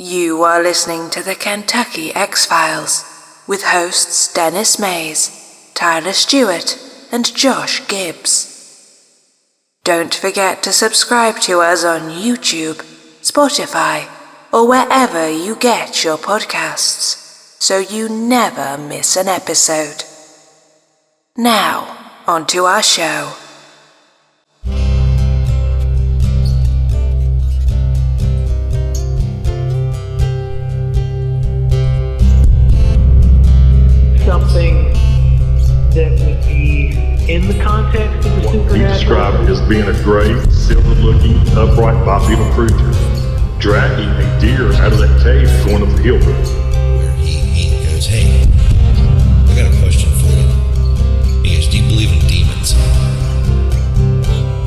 You are listening to the Kentucky X-Files with hosts Dennis Mays, Tyler Stewart, and Josh Gibbs. Don't forget to subscribe to us on YouTube, Spotify, or wherever you get your podcasts, so you never miss an episode. Now, on to our show. Something that would be in the context of the What supernatural. he described as being a gray, silver-looking, upright bipedal creature, dragging a deer out of that cave going up the hill. Where he goes, hey, I got a question for you. He goes, do you believe in demons?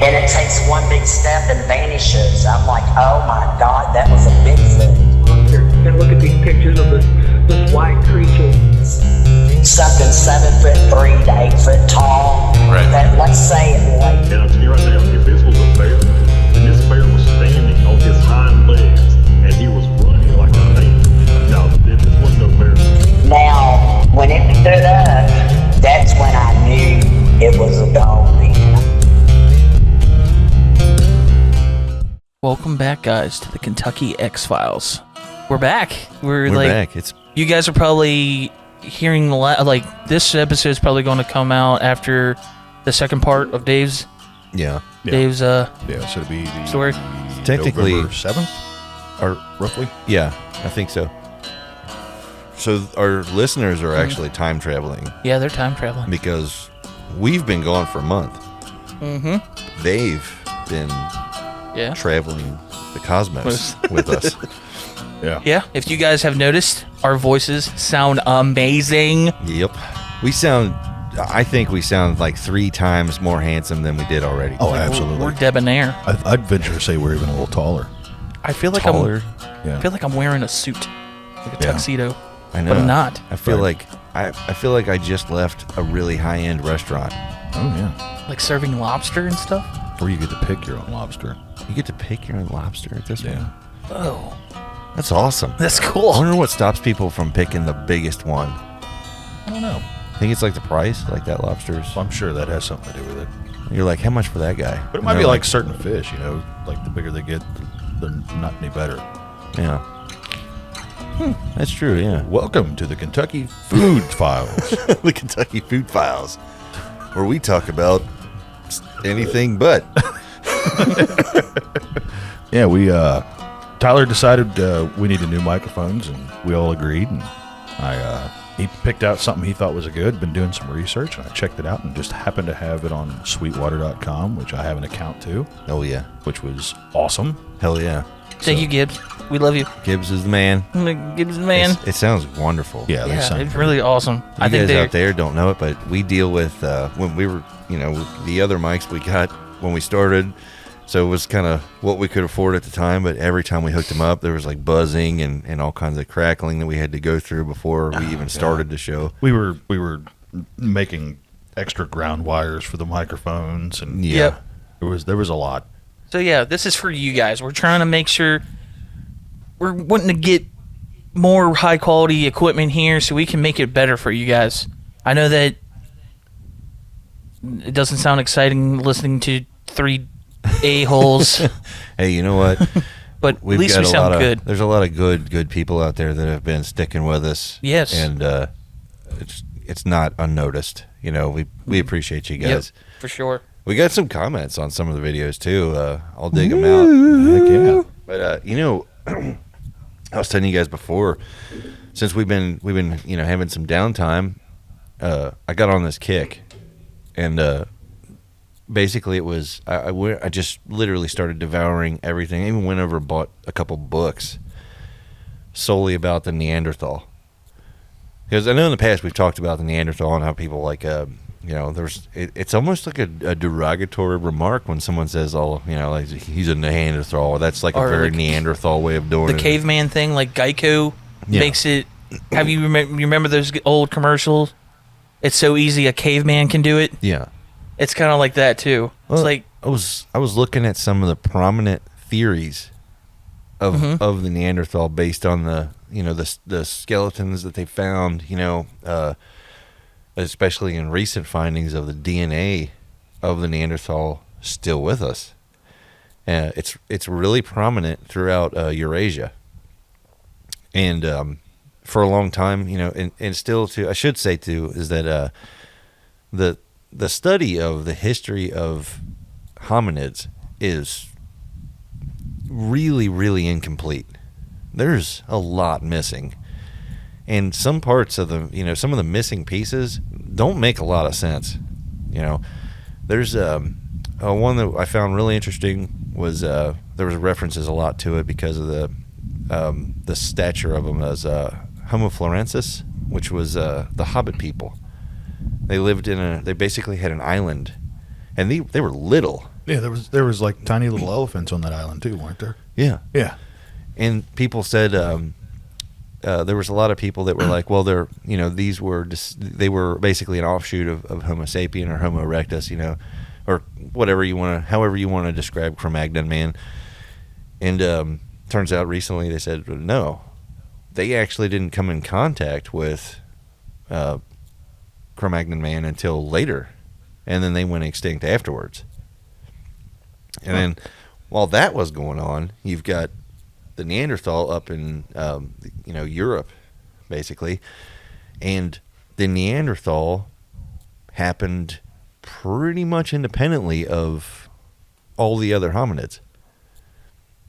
And it takes one big step and vanishes. I'm like, oh my God, that was a Bigfoot. And look at these pictures of this white creature. Something 7'3" to 8 foot tall. Right. That, let's say it like And I'm telling you right now, if this was a bear, then this bear was standing on his hind legs, and he was running like a man. No, this was no bear. now, when it stood up, that's when I knew it was a dog then. Welcome back, guys, to the Kentucky X-Files. We're back. We're back. It's you guys are probably hearing this episode is probably going to come out after the second part of Dave's Dave's so it'd be the story. Technically November 7th, or roughly. Yeah, I think so. So our listeners are actually time traveling Yeah, they're time traveling. because we've been gone for a month. Mm-hmm. They've been Yeah. traveling the cosmos with us. Yeah. Yeah. If you guys have noticed, our voices sound amazing. Yep. I think we sound like 3 times more handsome than we did already. Oh, absolutely. We're debonair. I'd venture to say we're even a little taller. I feel like Taller. Yeah. I feel like I'm wearing a suit, like a Yeah. tuxedo. I know. But I'm not. I feel Right. like I feel like I just left a really high-end restaurant. Oh, yeah. Like serving lobster and stuff. Or you get to pick your own lobster. You get to pick your own lobster at this Yeah. one. Oh, That's awesome. that's I cool. wonder what stops people from picking the biggest one. I don't know. I think it's like the price, like that lobster's. Well, I'm sure that has something to do with it. You're like, how much for that guy? But it And might they're be like certain fish, like the bigger they get, they're not any better. Yeah. That's true, yeah. Welcome to the Kentucky Food Files. The Kentucky Food Files, where we talk about anything but. Yeah, Tyler decided we needed new microphones, and we all agreed. And he picked out something he thought was good. Been doing some research, and I checked it out, and just happened to have it on Sweetwater.com, which I have an account to, Oh, yeah. which was awesome. Hell yeah. Thank you, Gibbs. We love you. Gibbs is the man. Gibbs, man. It sounds wonderful. Yeah, they Yeah, sound it's really awesome. You guys out there don't know it, but we deal with when we were, the other mics we got when we started. So it was kind of what we could afford at the time. But every time we hooked them up, there was like buzzing and all kinds of crackling that we had to go through before we even started the show. We were making extra ground wires for the microphones, and Yeah. Yep. there was a lot. So yeah, this is for you guys. We're trying to make sure we're wanting to get more high quality equipment here so we can make it better for you guys. I know that it doesn't sound exciting listening to 3 a-holes, Hey, you know what? but at least we sound good. There's a lot of good people out there that have been sticking with us. Yes. And it's not unnoticed. We appreciate you guys. Yep, for sure. We got some comments on some of the videos too. I'll dig them out. Heck yeah. But I was telling you guys before, since we've been having some downtime, I got on this kick, and basically it was I just literally started devouring everything. I even went over and bought a couple books solely about the Neanderthal, because I know in the past we've talked about the Neanderthal and how people like it's almost like a derogatory remark when someone says, "Oh, like he's a Neanderthal." That's like Or a very like Neanderthal way of doing The it. caveman thing, like Geico makes it. Have you remember those old commercials? It's so easy a caveman can do it. Yeah. It's kind of like that too. Well, It's like I was looking at some of the prominent theories of the Neanderthal based on the skeletons that they found, especially in recent findings of the DNA of the Neanderthal still with us. It's really prominent throughout Eurasia, and for a long time, and still too, I should say too, is that the study of the history of hominids is really, really incomplete. There's a lot missing, and some parts of some of the missing pieces don't make a lot of sense. There's one that I found really interesting was there was references a lot to it because of the stature of them as Homo florensis, which was the Hobbit people. They lived they basically had an island, and they were little. Yeah, there was like tiny little elephants on that island too, weren't there? Yeah. Yeah. And people said there was a lot of people that were like, well, they were basically an offshoot of Homo sapien or Homo erectus, or however you want to describe Cro-Magnon man. And turns out recently they said no, they actually didn't come in contact with Cro-Magnon man until later, and then they went extinct afterwards. And then while that was going on, you've got the Neanderthal up in Europe, basically, and the Neanderthal happened pretty much independently of all the other hominids,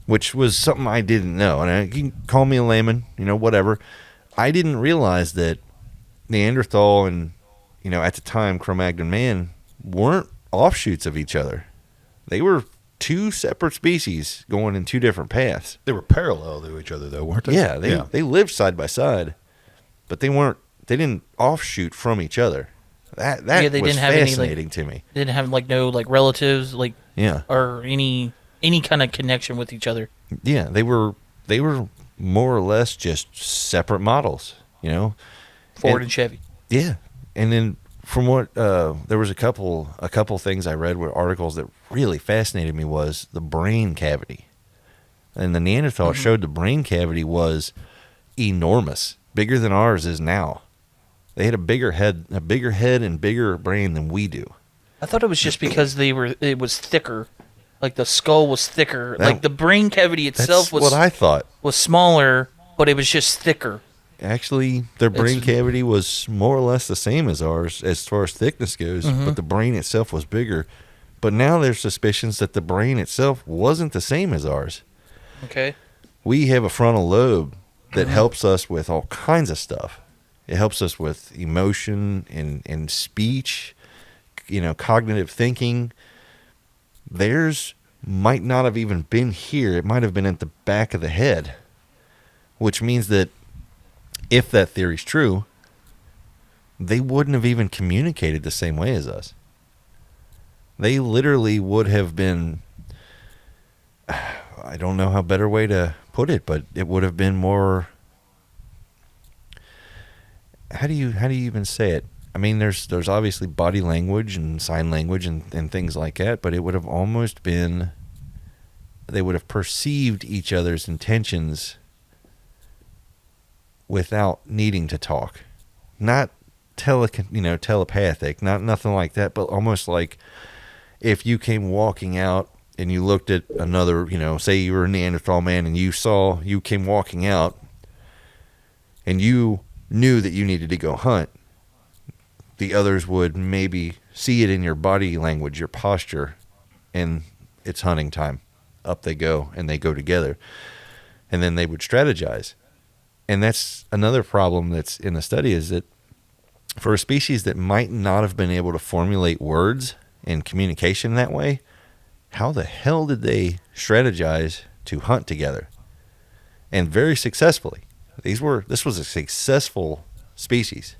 which was something I didn't know. And you can call me a layman, whatever. I didn't realize that Neanderthal and at the time Cro-Magnon man weren't offshoots of each other. They were two separate species going in two different paths. They were parallel to each other, though, weren't they? Yeah, they lived side by side, but they didn't offshoot from each other. That they was didn't have fascinating to me. They didn't have no relatives Yeah, or any kind of connection with each other. Yeah, they were more or less just separate models, Ford and Chevy. Yeah, and then from what there was a couple things I read were articles that really fascinated me was the brain cavity, and the Neanderthal showed the brain cavity was enormous, bigger than ours is now. They had a bigger head and bigger brain than we do. I thought it was just because it was thicker, like the skull was thicker, like the brain cavity itself was what I thought was smaller, but it was just thicker. Actually, their brain cavity was more or less the same as ours as far as thickness goes, but the brain itself was bigger. But now there's suspicions that the brain itself wasn't the same as ours. Okay. We have a frontal lobe that helps us with all kinds of stuff. It helps us with emotion and speech, cognitive thinking. Theirs might not have even been here. It might have been at the back of the head, which means that if that theory's true, they wouldn't have even communicated the same way as us. They literally would have been, I don't know how better way to put it, but it would have been more, how do you even say it? I mean, there's obviously body language and sign language and things like that, but it would have almost been, they would have perceived each other's intentions without needing to talk. Not telepathic, not nothing like that, but almost like if you came walking out and you looked at another, say you were a Neanderthal man and you came walking out and you knew that you needed to go hunt, the others would maybe see it in your body language, your posture, and it's hunting time. Up they go, and they go together. And then they would strategize. And that's another problem that's in the study, is that for a species that might not have been able to formulate words and communication that way, how the hell did they strategize to hunt together? And very successfully. This was a successful species.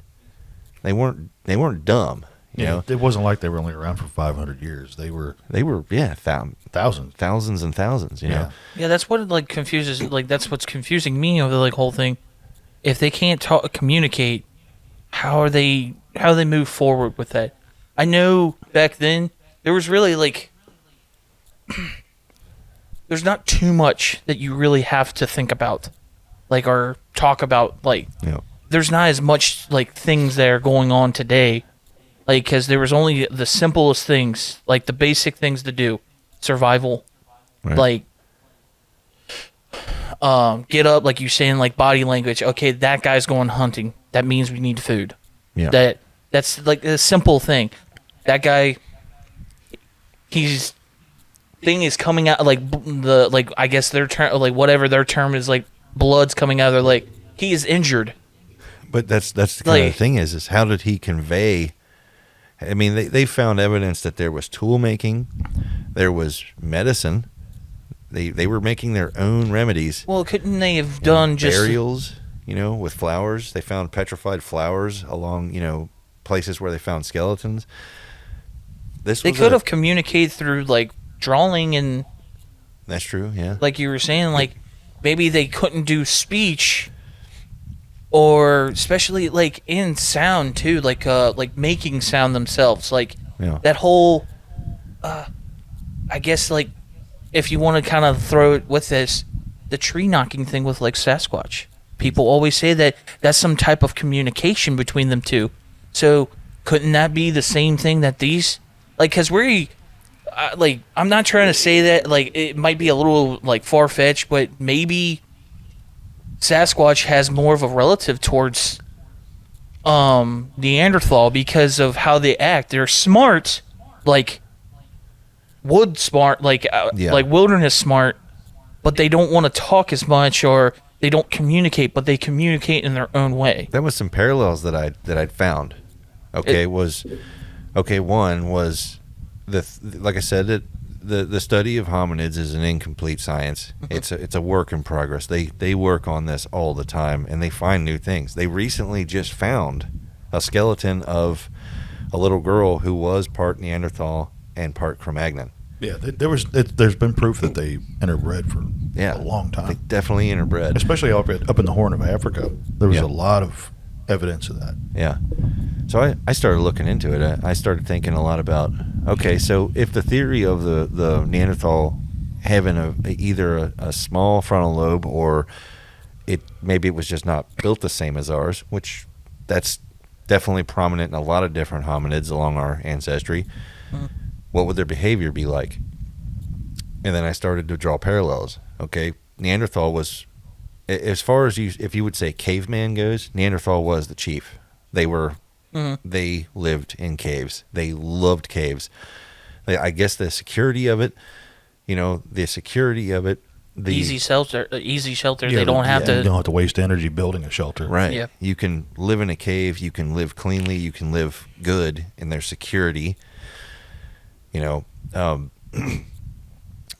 They weren't dumb, you know. It wasn't like they were only around for 500 years. They were thousands and thousands, you know. Yeah, that's what confuses. That's what's confusing me over the whole thing. If they can't communicate, how they move forward with that? I know back then there was really there's not too much that you really have to think about, like, or talk about. Like, Yeah. there's not as much like things that are going on today, like, because there was only the simplest things, like the basic things to do, survival, Right. like, get up, like you saying, like body language. Okay, that guy's going hunting. That means we need food. Yeah. That's like a simple thing. That guy, he's thing is coming out like I guess their term, like whatever their term is, like blood's coming out of their leg. He is injured. But that's the kind Like- of thing is how did he convey? I mean, they found evidence that there was tool making, there was medicine. They were making their own remedies. Well, couldn't they have done just burials, with flowers? They found petrified flowers along, places where they found skeletons. They could have communicated through like drawing and, That's true. Yeah. like you were saying, like maybe they couldn't do speech, or especially like in sound too, like making sound themselves, like Yeah. that whole. I guess like if you want to kind of throw it with this, the tree knocking thing with like Sasquatch. People always say that that's some type of communication between them two. So couldn't that be the same thing that these, like, because like, I'm not trying to say that, like, it might be a little, like, far-fetched, but maybe Sasquatch has more of a relative towards Neanderthal because of how they act. They're smart, like, wood smart, like, Yeah. like wilderness smart, but they don't want to talk as much, or they don't communicate, but they communicate in their own way. That was some parallels that I'd found. One was like I said, the study of hominids is an incomplete science. It's a work in progress. They work on this all the time, and they find new things. They recently just found a skeleton of a little girl who was part Neanderthal and part Cro-Magnon. Yeah, there's been proof that they interbred for a long They time, definitely interbred. especially up in the Horn of Africa. There was Yeah. a lot of evidence of that. Yeah. So I started looking into it. I started thinking a lot about, okay, so if the theory of the Neanderthal having either a small frontal lobe, or maybe it was just not built the same as ours, which that's definitely prominent in a lot of different hominids along our ancestry, what would their behavior be like? And then I started to draw parallels. Okay, Neanderthal was, as far as if you would say caveman goes, Neanderthal was the chief. They lived in caves. They loved caves. I guess the security of it, Easy shelter. Yeah, They don't have You to. don't have to waste energy building a shelter. right. Yeah. You can live in a cave. You can live cleanly. You can live good in their security.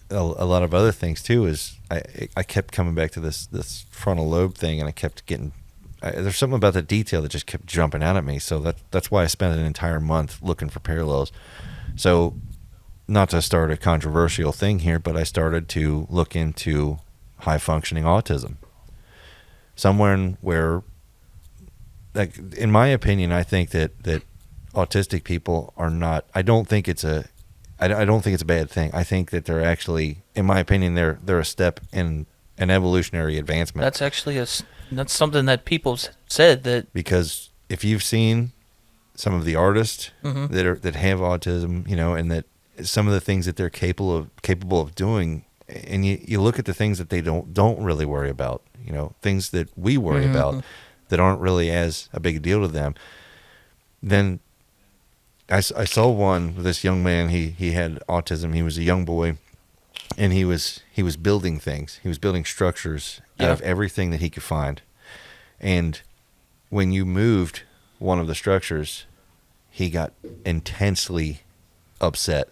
A lot of other things too is I kept coming back to this frontal lobe thing, and I kept getting there's something about the detail that just kept jumping out at me. So that's why I spent an entire month looking for parallels. So, not to start a controversial thing here, but I started to look into high functioning autism. Somewhere where, like, in my opinion, I think that autistic people are not. I don't think it's a bad thing. I think that they're actually, in my opinion, they're a step in an evolutionary advancement. That's actually that's something that people said that. Because if you've seen some of the artists that have autism, and that some of the things that they're capable of doing, and you look at the things that they don't really worry about, things that we worry about that aren't really as a big deal to them, then I saw one with this young man. He had autism. He was a young boy, and he was building things. He was building structures out of everything that he could find. And when you moved one of the structures, he got intensely upset.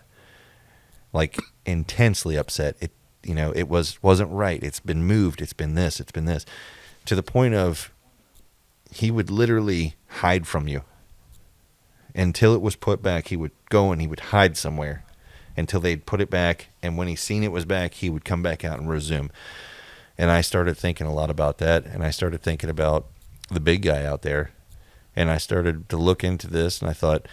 Like, intensely upset. It wasn't right. It's been moved. It's been this. It's been this. To the point of he would literally hide from you. Until it was put back, he would go and he would hide somewhere until they'd put it back. And when he seen it was back, he would come back out and resume. And I started thinking a lot about that. And I started thinking about the big guy out there. And I started to look into this, and I thought,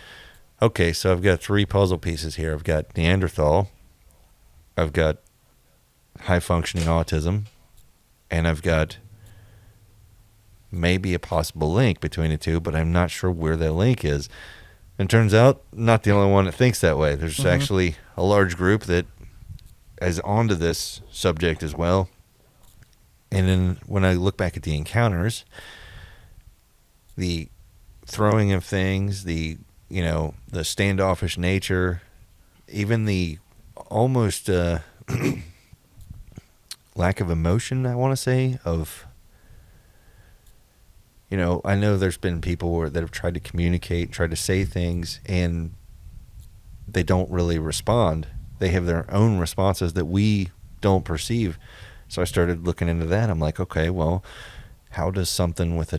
okay, so I've got 3 puzzle pieces here. I've got Neanderthal. I've got high-functioning autism, and I've got maybe a possible link between the two, but I'm not sure where that link is. And turns out, not the only one that thinks that way. There's actually a large group that is onto this subject as well. And then when I look back at the encounters, the throwing of things, the standoffish nature, even the almost lack of emotion, I want to say, of, I know there's been people that have tried to communicate, tried to say things, and they don't really respond. They have their own responses that we don't perceive. So I started looking into that. I'm like, okay, well, how does something with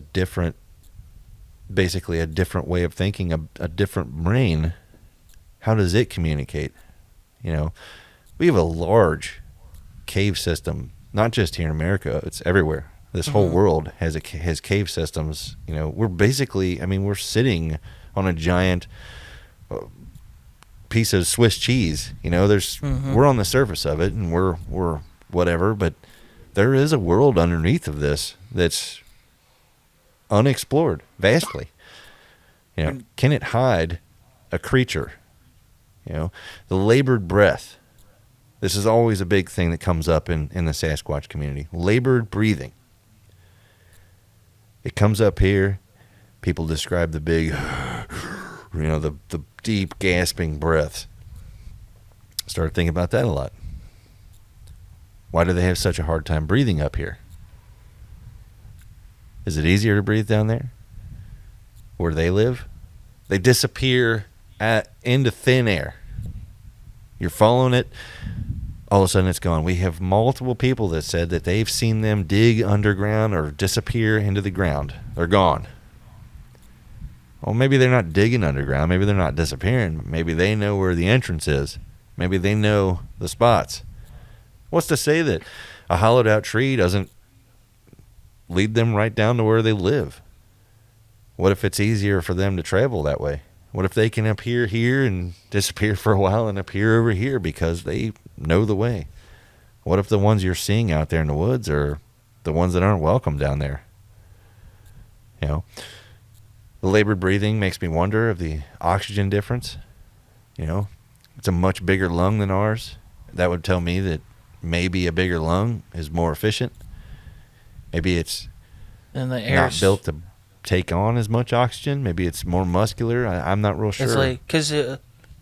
basically a different way of thinking, a different brain, how does it communicate? We have a large cave system, not just here in America, it's everywhere. This whole world has cave systems. We're basically, we're sitting on a giant piece of Swiss cheese. We're on the surface of it, and we're whatever, but there is a world underneath of this that's unexplored vastly. Can it hide a creature? The labored breath. This is always a big thing that comes up in the Sasquatch community. Labored breathing. It comes up here. People describe the big, the deep gasping breaths. Started thinking about that a lot. Why do they have such a hard time breathing up here? Is it easier to breathe down there? Where they live? They disappear into thin air. You're following it, all of a sudden it's gone. We have multiple people that said that they've seen them dig underground or disappear into the ground. They're gone. Well, maybe they're not digging underground. Maybe they're not disappearing. Maybe they know where the entrance is. Maybe they know the spots. What's to say that a hollowed out tree doesn't lead them right down to where they live? What if it's easier for them to travel that way? What if they can appear here and disappear for a while and appear over here because they know the way? What if the ones you're seeing out there in the woods are the ones that aren't welcome down there? The labored breathing makes me wonder of the oxygen difference. It's a much bigger lung than ours. That would tell me that maybe a bigger lung is more efficient. Maybe it's not built to take on as much oxygen. Maybe it's more muscular. I'm not real sure. It's because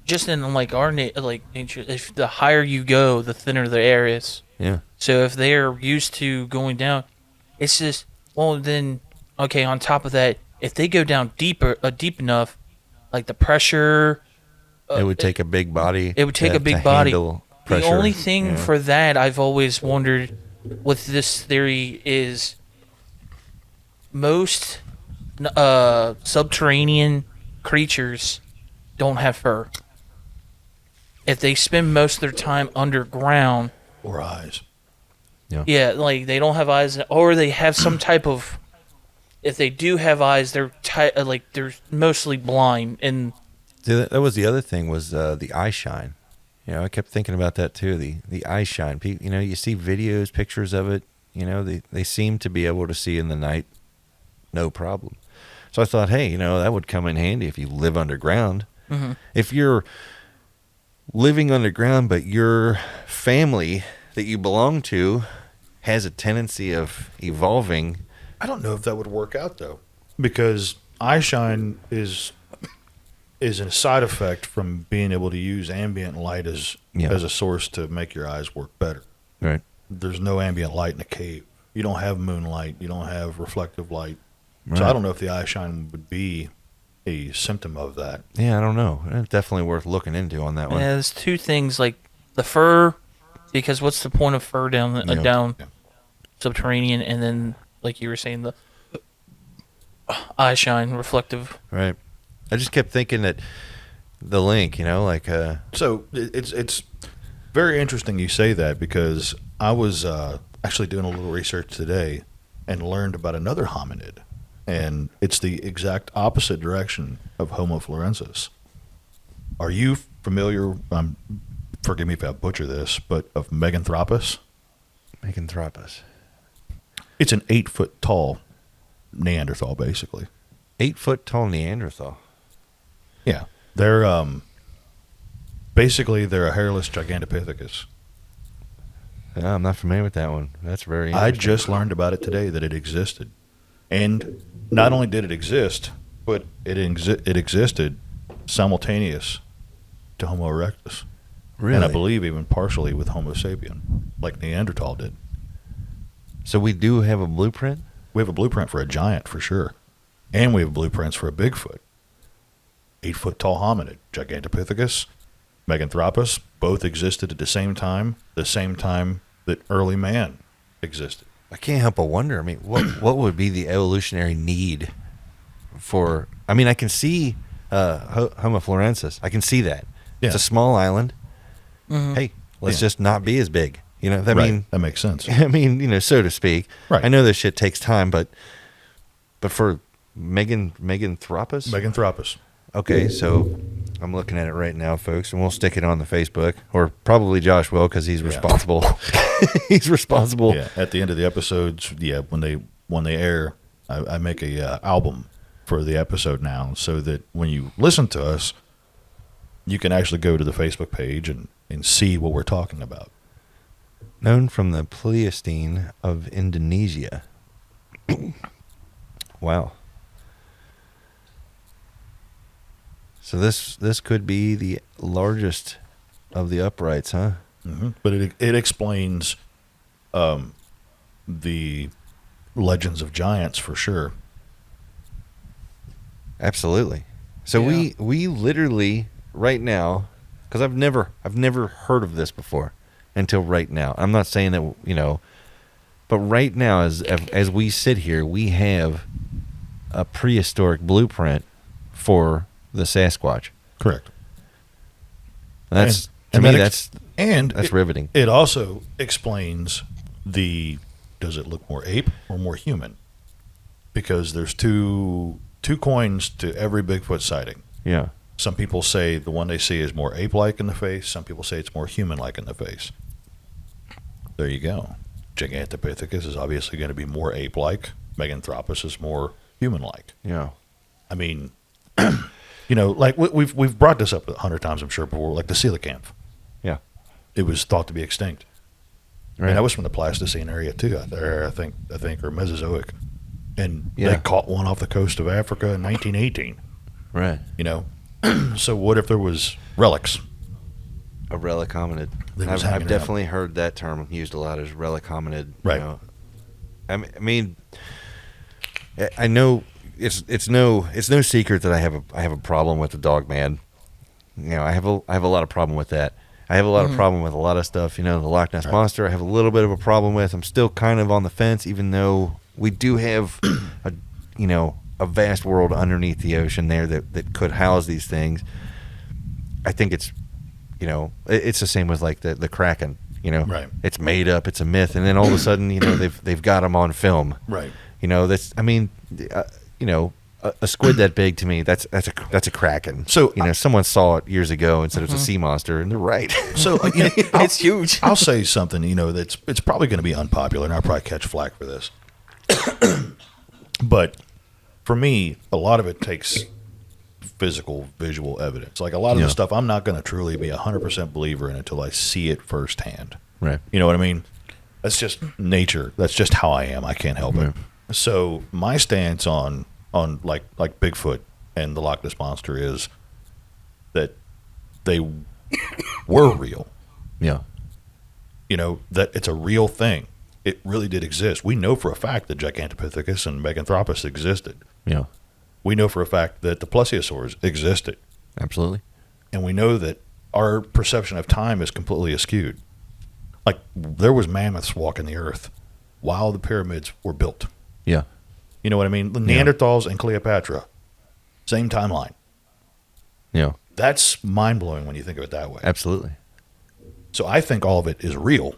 just in our nature, if the higher you go, the thinner the air is. Yeah. So if they're used to going down, it's just then okay. On top of that, if they go down deep enough, like the pressure, it would take a big body. It would take a big body. Pressure, the only thing for that I've always wondered with this theory is most subterranean creatures don't have fur. If they spend most of their time underground, or eyes. Yeah, like they don't have eyes, or they have some type of. If they do have eyes, they're they're mostly blind. And that was the other thing was the eye shine. I kept thinking about that too. The eye shine. You see videos, pictures of it. They seem to be able to see in the night, no problem. So I thought, hey, that would come in handy if you live underground. Mm-hmm. If you're living underground, but your family that you belong to has a tendency of evolving. I don't know if that would work out though, because eye shine is a side effect from being able to use ambient light as a source to make your eyes work better. Right. There's no ambient light in a cave. You don't have moonlight. You don't have reflective light. Right. So I don't know if the eye shine would be a symptom of that. Yeah, I don't know. It's definitely worth looking into on that one. Yeah, there's two things, like the fur, because what's the point of fur down subterranean, and then, like you were saying, the eye shine, reflective. Right. I just kept thinking that the link, So it's very interesting you say that, because I was actually doing a little research today and learned about another hominid, and it's the exact opposite direction of Homo florensis. Are you familiar, forgive me if I butcher this, but of Thrappas? Making Thrappas. It's an 8-foot tall Neanderthal, basically. 8-foot tall Neanderthal. Yeah. They're basically they're a hairless Gigantopithecus. Yeah, I'm not familiar with that one. That's very I interesting. just learned about it today that it existed. And not only did it exist, but it existed simultaneous to Homo erectus. Really? And I believe even partially with Homo sapien, like Neanderthal did. So we do have a blueprint? We have a blueprint for a giant, for sure. And we have blueprints for a Bigfoot. 8-foot tall hominid, Gigantopithecus, Meganthropus, both existed at the same time that early man existed. I can't help but wonder. I mean, what would be the evolutionary need for? I mean, I can see Homo florensis. I can see that. Yeah. It's a small island. Hey, let's just not be as big. You know, I mean, that makes sense. I mean, you know, so to speak. Right. I know this shit takes time, but for Meganthropus? Meganthropus. Okay, so I'm looking at it right now, folks, and we'll stick it on the Facebook, or probably Josh will, because he's responsible. He's responsible. Yeah. At the end of the episodes, when they air, I make a album for the episode now, so that when you listen to us, you can actually go to the Facebook page and see what we're talking about. Known from the Pleistocene of Indonesia. Wow. So this could be the largest of the uprights, huh? Mm-hmm. But it explains the legends of giants for sure. Absolutely. So we literally right now, because I've never heard of this before until right now. I'm not saying that, you know, but right now as we sit here, we have a prehistoric blueprint for the Sasquatch. Correct. That's that's riveting. It also explains does it look more ape or more human? Because there's two coins to every Bigfoot sighting. Yeah. Some people say the one they see is more ape-like in the face. Some people say it's more human-like in the face. There you go. Gigantopithecus is obviously going to be more ape-like. Meganthropus is more human-like. Yeah. I mean, you know, like we've brought this up 100 times, I'm sure, before, like the coelacanth. Yeah. It was thought to be extinct. Right. And that was from the Pleistocene area too, out there, I think, or Mesozoic. And Yeah. they caught one off the coast of Africa in 1918. Right. You know, so what if there was relics? A relic hominid. That was I've hanging definitely heard that term used a lot as relic hominid. Right. You know. I mean, I know it's no secret that I have a problem with the dog man. You know, I have a lot of problem with that. I have a lot of problem with a lot of stuff. You know, the Loch Ness Monster, I have a little bit of a problem with. I'm still kind of on the fence, even though we do have a vast world underneath the ocean there that could house these things. I think it's, you know, it's the same with like the Kraken. You know, Right. It's made up, it's a myth, and then all of a sudden, you know, they've got them on film. Right. You know, that's. I mean, you know, a squid that big to me, that's a Kraken. So, you know, someone saw it years ago and said it's a sea monster, and they're right. So you know, It's huge. I'll say something, you know, it's probably going to be unpopular, and I'll probably catch flack for this. But for me, a lot of it takes physical, visual evidence. Like a lot of the stuff, I'm not going to truly be 100% believer in until I see it firsthand. Right. You know what I mean? That's just nature. That's just how I am. I can't help it. So my stance on like Bigfoot and the Loch Ness Monster is that they were real. Yeah. You know, that it's a real thing. It really did exist. We know for a fact that Gigantopithecus and Meganthropus existed. Yeah. We know for a fact that the plesiosaurs existed. Absolutely. And we know that our perception of time is completely askewed. Like, there was mammoths walking the earth while the pyramids were built. Yeah. You know what I mean? The Neanderthals and Cleopatra, same timeline. Yeah. That's mind-blowing when you think of it that way. Absolutely. So I think all of it is real.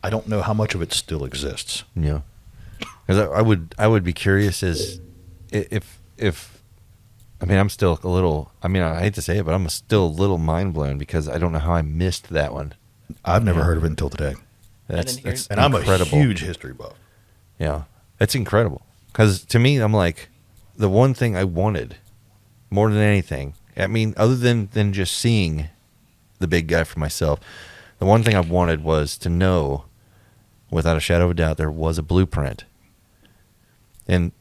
I don't know how much of it still exists. Yeah. Because I would be curious as if I mean, I'm still a little. I mean, I hate to say it, but I'm still a little mind blown because I don't know how I missed that one. I've never heard of it until today. That's And I'm a incredible. huge history buff. Yeah, that's incredible. Because to me, I'm like, the one thing I wanted more than anything, I mean, other than just seeing the big guy for myself, the one thing I wanted was to know, without a shadow of a doubt, there was a blueprint. And,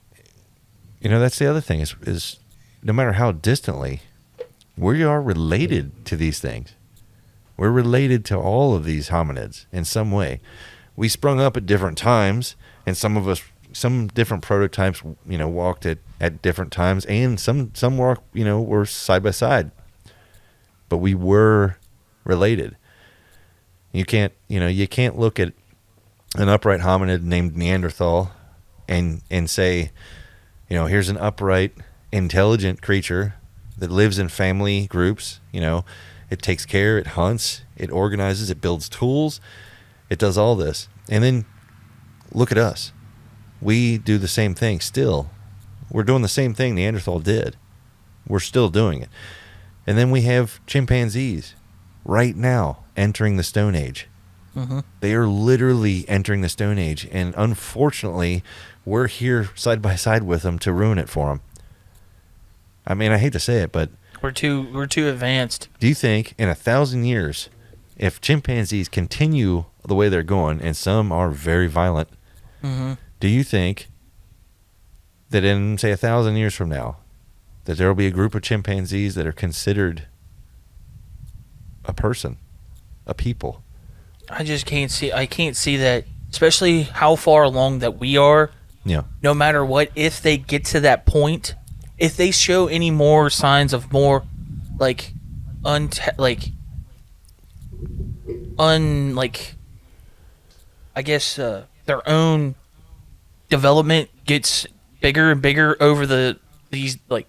that's the other thing is no matter how distantly, we are related to these things. We're related to all of these hominids in some way. We sprung up at different times, and some different prototypes, walked at different times, and some walk, were side by side. But we were related. You can't look at an upright hominid named Neanderthal and say, here's an upright, intelligent creature that lives in family groups. It takes care, it hunts, it organizes, it builds tools, it does all this. And then look at us. We do the same thing still. We're doing the same thing Neanderthal did. We're still doing it. And then we have chimpanzees right now entering the Stone Age. Mm-hmm. They are literally entering the Stone Age. And unfortunately, we're here side by side with them to ruin it for them. I mean, I hate to say it, but We're too advanced. do you think in 1,000 years, if chimpanzees continue the way they're going, and some are very violent, Mm-hmm. do you think that in, say, 1,000 years from now, that there will be a group of chimpanzees that are considered a person, a people? I just can't see. I can't see that, especially how far along that we are. Yeah. No matter what, if they get to that point, if they show any more signs of more, like, I guess their own development gets bigger and bigger over these like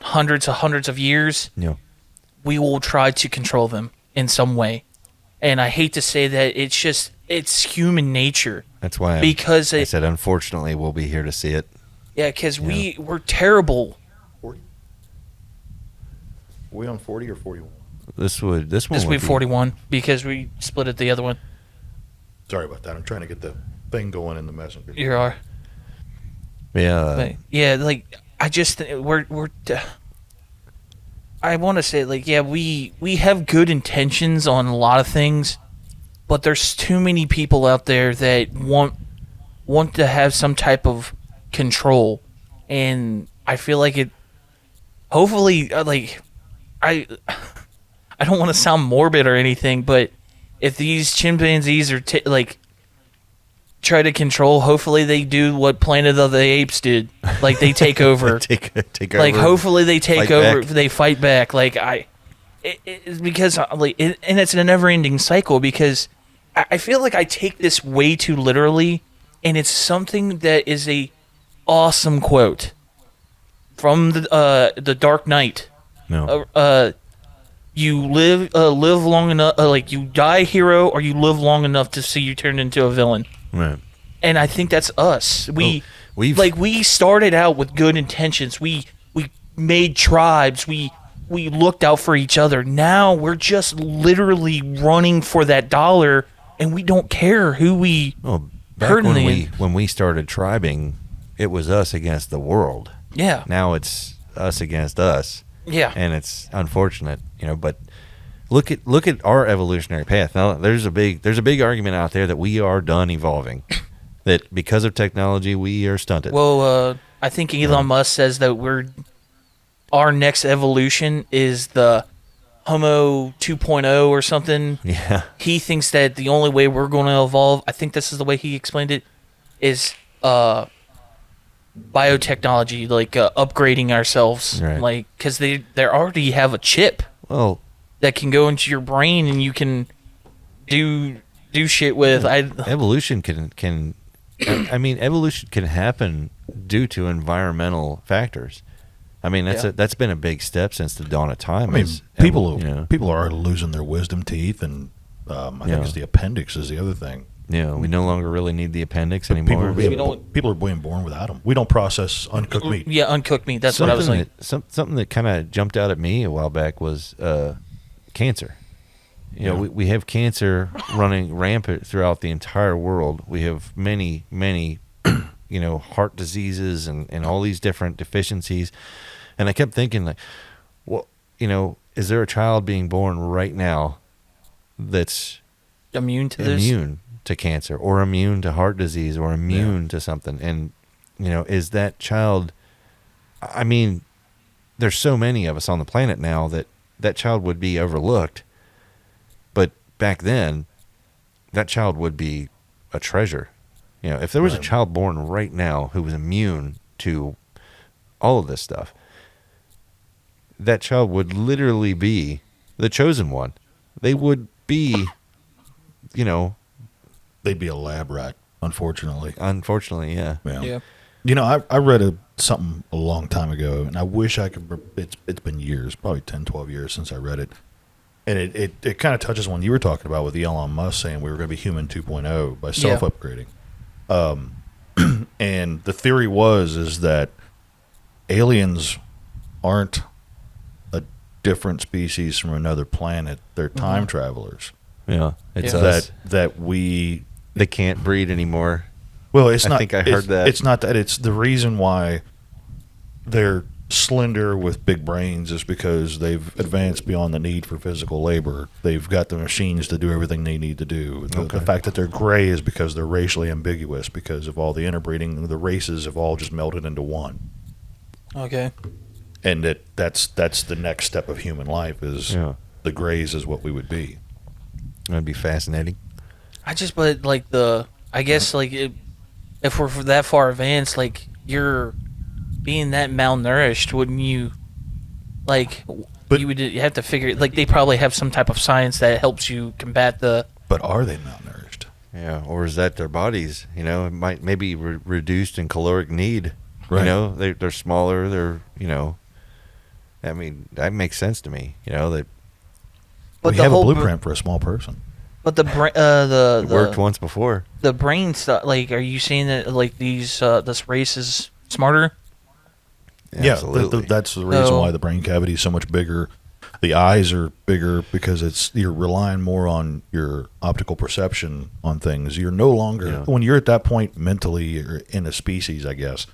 hundreds of years, Yeah. we will try to control them in some way. And I hate to say that, it's human nature. That's why I said, unfortunately, we'll be here to see it. Yeah, because we're terrible. 40? Are we on 40 or 41? This one This would will be 41 because we split it the other one. Sorry about that. I'm trying to get the thing going in the messenger. You are. Yeah. But, yeah, like, I just, I want to say, like, yeah, we have good intentions on a lot of things, but there's too many people out there that want to have some type of control, and I feel like it, hopefully, like, I don't want to sound morbid or anything, but if these chimpanzees are, try to control, hopefully they do what Planet of the Apes did. Like, they take over. take over. Like, hopefully they take Fight over. back. They fight back. Like, because, and it's a never-ending cycle, because I feel like I take this way too literally, and it's something that is a awesome quote from the Dark Knight. No. You live long enough, like, you die hero, or you live long enough to see you turn into a villain. Right. And I think that's us. We started out with good intentions. We made tribes. We looked out for each other. Now we're just literally running for that dollar, and we don't care who we hurt in the end. When we started tribing, it was us against the world. Yeah. Now it's us against us. Yeah. And it's unfortunate, but look at our evolutionary path. Now there's a big argument out there that we are done evolving. That because of technology we are stunted. Well, I think Elon Musk says that our next evolution is the Homo 2.0 or something. Yeah. He thinks that the only way we're going to evolve, I think this is the way he explained it, is biotechnology, like upgrading ourselves, Right. like, because they already have a chip that can go into your brain and you can do shit with. Evolution can evolution can happen due to environmental factors. I mean, that's been a big step since the dawn of time. I mean, people are losing their wisdom teeth, and I think it's the appendix is the other thing. Yeah, we no longer really need the appendix anymore. People are being born without them. We don't process uncooked meat. Yeah, uncooked meat. That's what I was like. Something that kind of jumped out at me a while back was cancer. You know, we have cancer running rampant throughout the entire world. We have many, you know, heart diseases and all these different deficiencies. And I kept thinking, like, well, you know, is there a child being born right now that's Immune to this? immune to cancer or immune to heart disease or immune to something? And, you know, is that child, I mean, there's so many of us on the planet now that child would be overlooked. But back then, that child would be a treasure. You know, if there was a child born right now who was immune to all of this stuff, that child would literally be the chosen one. They would be, you know... They'd be a lab rat, unfortunately. Unfortunately, yeah. Yeah. You know, I read something a long time ago, and I wish I could... It's been years, probably 10, 12 years since I read it. And it kind of touches on what you were talking about with Elon Musk saying we were going to be human 2.0 by self-upgrading. And the theory is that aliens aren't a different species from another planet. They're time travelers. Yeah. It's that we... They can't breed anymore. Well, it's not... I think I heard that. It's not that. It's the reason why they're slender with big brains is because they've advanced beyond the need for physical labor. They've got the machines to do everything they need to do. The fact that they're gray is because they're racially ambiguous because of all the interbreeding. The races have all just melted into one. Okay. And that's the next step of human life is the grays is what we would be. That'd be fascinating. But like I guess like if we're that far advanced, like you're being that malnourished, wouldn't you? Like, you have to figure. Like, they probably have some type of science that helps you combat the. But are they malnourished? Yeah, or is that their bodies? You know, it might maybe reduced in caloric need. Right. You know, they're smaller. They're, you know, I mean, that makes sense to me. You know that. But we have a blueprint for a small person. But the it worked once before. The brain stuff. Like, are you saying that like this race is smarter? Yeah, that's the reason why the brain cavity is so much bigger. The eyes are bigger because you're relying more on your optical perception on things. You're no longer when you're at that point mentally or in a species, I guess.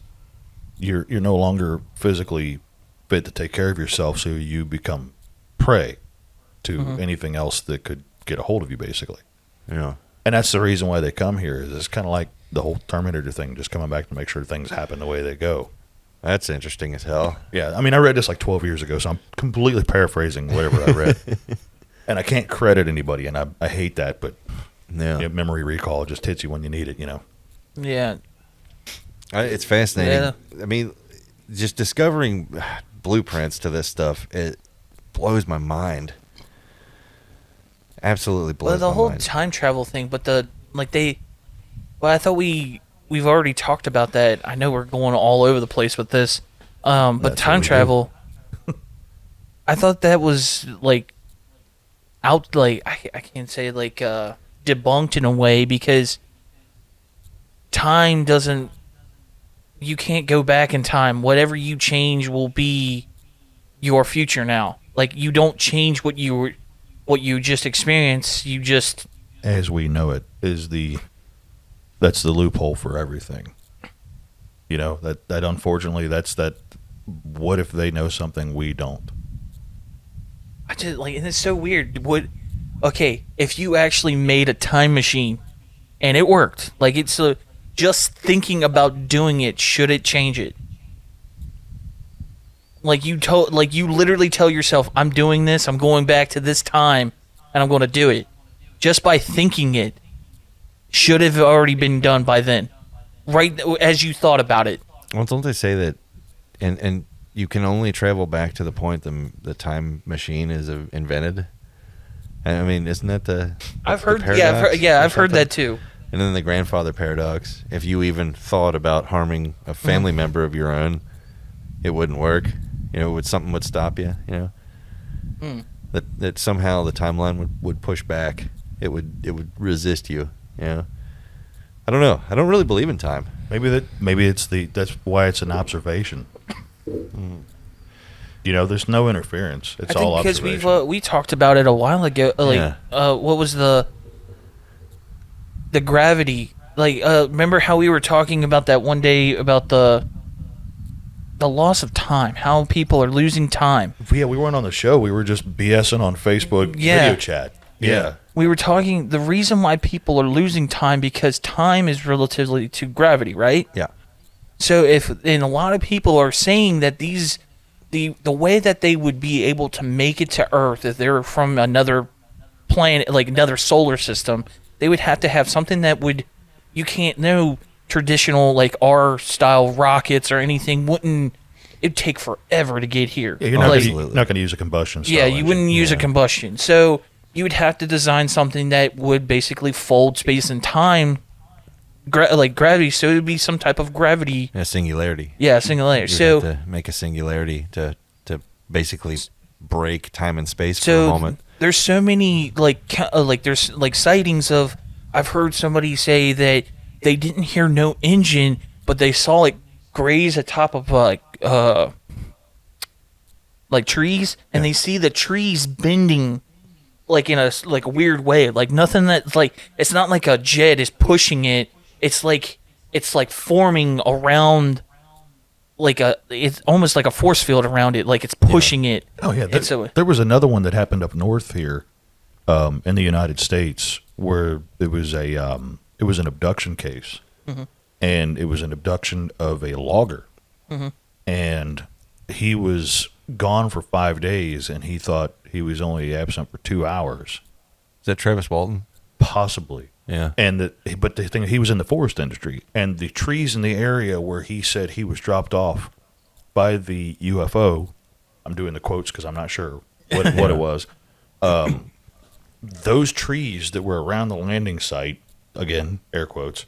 You're no longer physically fit to take care of yourself, so you become prey to anything else that could get a hold of you, basically. Yeah, and that's the reason why they come here. Is it's kind of like the whole Terminator thing, just coming back to make sure things happen the way they go. That's interesting as hell. Yeah, I mean, I read this like 12 years ago, so I'm completely paraphrasing whatever I read. And I can't credit anybody, and I hate that, but memory recall just hits you when you need it, you know? Yeah. It's fascinating. Yeah. I mean, just discovering blueprints to this stuff, it blows my mind. Absolutely blows my mind. The whole time travel thing, but I thought we've already talked about that. I know we're going all over the place with this. But that's time travel, I thought that was like I can't say like debunked in a way because time doesn't, you can't go back in time. Whatever you change will be your future now. Like, you don't change what you just experienced. You just, as we know it, that's the loophole for everything. You know, that unfortunately, what if they know something we don't? I just and it's so weird. If you actually made a time machine and it worked, like it's just thinking about doing it, should it change it? Like you literally tell yourself, I'm doing this, I'm going back to this time, and I'm going to do it. Just by thinking it, should have already been done by then, right as you thought about it. Well, don't they say that, and you can only travel back to the point the time machine is invented? I mean, isn't that the? I've heard. Paradox I've heard that too. And then the grandfather paradox. If you even thought about harming a family member of your own, it wouldn't work. You know, something would stop you. You know, that somehow the timeline would push back. It would resist you. You know, I don't know. I don't really believe in time. Maybe that's why it's an observation. There's no interference. It's I think all because observation. we talked about it a while ago. What was the gravity? Remember how we were talking about that one day about the loss of time, how people are losing time. Yeah, we weren't on the show. We were just BSing on Facebook video chat. Yeah. We were talking the reason why people are losing time because time is relatively to gravity, right? Yeah. So and a lot of people are saying that the way that they would be able to make it to Earth if they're from another planet, like another solar system, they would have to have something that you can't know traditional like our style rockets or anything it'd take forever to get here. Yeah, you're not going to use a combustion style Yeah, you engine. wouldn't use a combustion. So you would have to design something that would basically fold space and time like gravity, so it would be some type of gravity. A singularity. Yeah, singularity. You So have to make a singularity to basically break time and space for a so moment. there's so many there's like sightings of. I've heard somebody say that they didn't hear no engine, but they saw it graze atop of like trees, and they see the trees bending like in a weird way, like nothing that's like it's not like a jet is pushing it. It's like forming around it's almost like a force field around it, like it's pushing it. Oh yeah, And so there was another one that happened up north here, in the United States, where it was an abduction case, and it was an abduction of a logger, and he was gone for 5 days, and he thought he was only absent for 2 hours, Is that Travis Walton? possibly. Yeah. But the thing, he was in the forest industry, and the trees in the area where he said he was dropped off by the UFO, I'm doing the quotes because I'm not sure what it was. Those trees that were around the landing site, again, air quotes,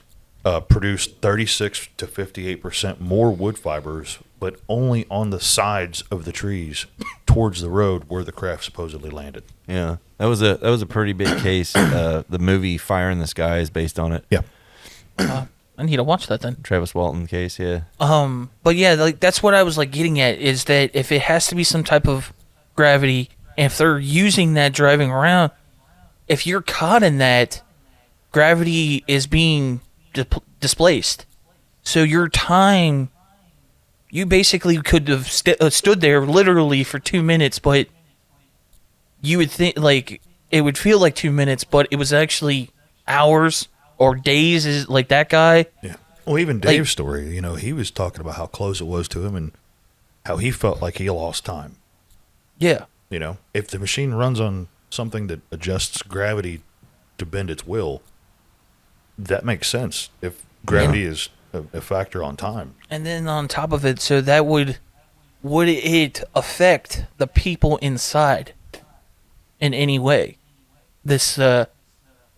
produced 36 to 58% more wood fibers, but only on the sides of the trees towards the road where the craft supposedly landed. Yeah. That was a pretty big case. The movie Fire in the Sky is based on it. Yeah. I need to watch that then. Travis Walton case, yeah. But yeah, like that's what I was like getting at is that if it has to be some type of gravity, and if they're using that driving around, if you're caught in that, gravity is being displaced. So your time, you basically could have stood there literally for 2 minutes, but you would think like it would feel like 2 minutes, but it was actually hours or days. Is like that guy. Yeah. Well, even Dave's story, he was talking about how close it was to him and how he felt like he lost time. Yeah. If the machine runs on something that adjusts gravity to bend its will, that makes sense. If gravity is a factor on time. And then on top of it, so that would it affect the people inside in any way? This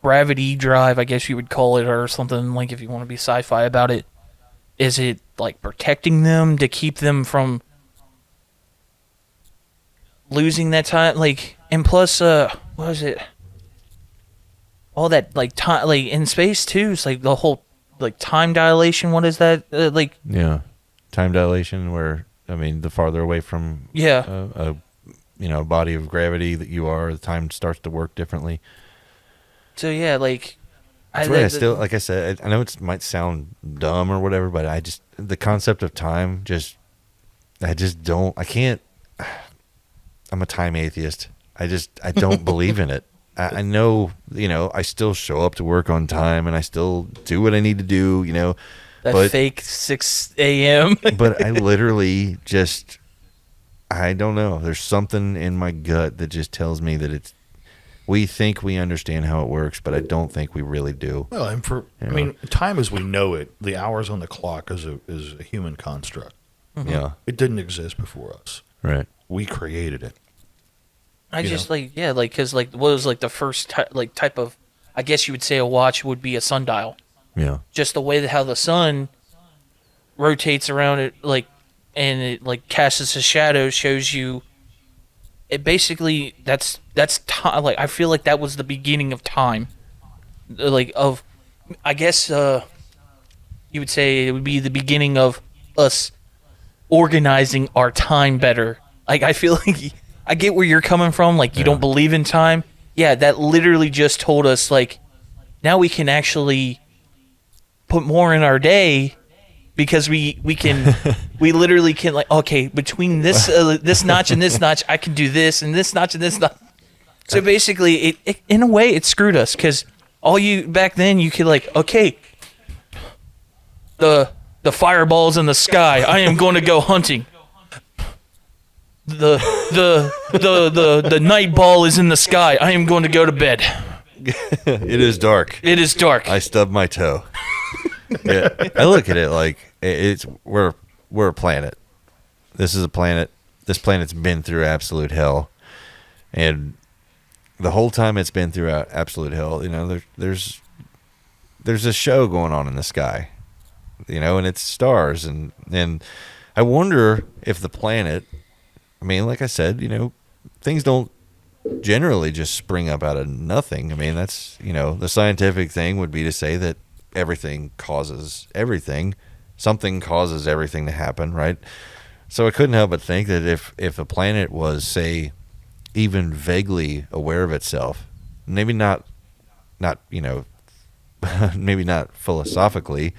gravity drive, I guess you would call it, or something, like if you want to be sci-fi about it. Is it like protecting them to keep them from losing that time? Like, and plus, what was it? All that like time, like in space too. It's like the whole like time dilation. What is that? Yeah. Time dilation, where, the farther away from a body of gravity that you are, the time starts to work differently. So yeah, like That's why I still, like I said, I know it might sound dumb or whatever, but the concept of time I can't. I'm a time atheist. I don't believe in it. I know, I still show up to work on time and I still do what I need to do, that fake 6 a.m. But I literally I don't know. There's something in my gut that just tells me that we think we understand how it works, but I don't think we really do. Well, and time as we know it, the hours on the clock is a human construct. Mm-hmm. Yeah. It didn't exist before us. Right. We created it. Because what was like the first type of, I guess you would say a watch would be a sundial. Yeah. Just the way that how the sun rotates around it, and it casts a shadow, shows you. It basically that's time. I feel like that was the beginning of time. I guess you would say it would be the beginning of us organizing our time better. Like, I feel like I get where you're coming from. Like, you don't believe in time. Yeah, that literally just told us, like, now we can actually put more in our day because we can, we literally can, like, okay, between this this notch and this notch, I can do this, and this notch and this notch. So basically, it in a way, it screwed us because back then, you could, like, okay, the fireball's in the sky. I am going to go hunting. The night ball is in the sky. I am going to go to bed. It is dark. It is dark. I stubbed my toe. Yeah, I look at it like we're a planet. This is a planet. This planet's been through absolute hell, and the whole time it's been through absolute hell, there's a show going on in the sky, and it's stars, and I wonder if the planet. I mean, like I said, things don't generally just spring up out of nothing. I mean, that's, the scientific thing would be to say that everything causes everything. Something causes everything to happen, right? So I couldn't help but think that if a planet was, say, even vaguely aware of itself, maybe not maybe not philosophically,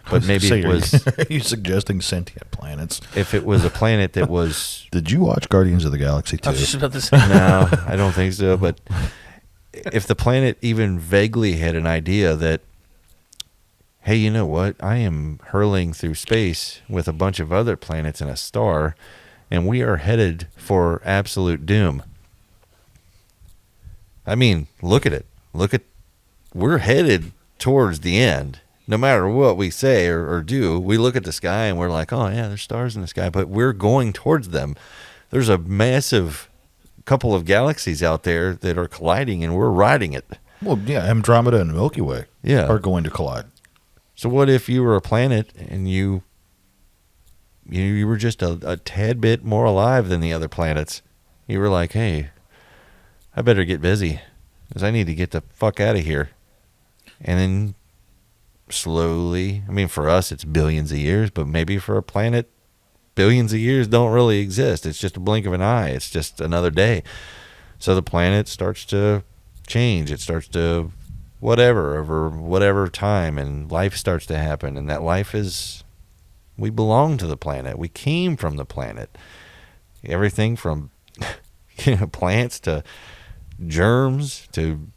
but maybe it was. Are you suggesting sentient planets? If it was a planet that was. Did you watch Guardians of the Galaxy 2? I was just about to say. No, I don't think so. But if the planet even vaguely had an idea that, hey, you know what? I am hurling through space with a bunch of other planets and a star, and we are headed for absolute doom. I mean, look at it. We're headed towards the end. No matter what we say or do, we look at the sky and we're like, oh, yeah, there's stars in the sky, but we're going towards them. There's a massive couple of galaxies out there that are colliding, and we're riding it. Well, yeah, Andromeda and Milky Way are going to collide. So what if you were a planet and you were just a tad bit more alive than the other planets? You were like, hey, I better get busy because I need to get the fuck out of here. And then slowly, I mean, for us, it's billions of years, but maybe for a planet, billions of years don't really exist. It's just a blink of an eye. It's just another day. So the planet starts to change. It starts to whatever over whatever time, and life starts to happen. And that life is, we belong to the planet. We came from the planet. Everything from plants to germs to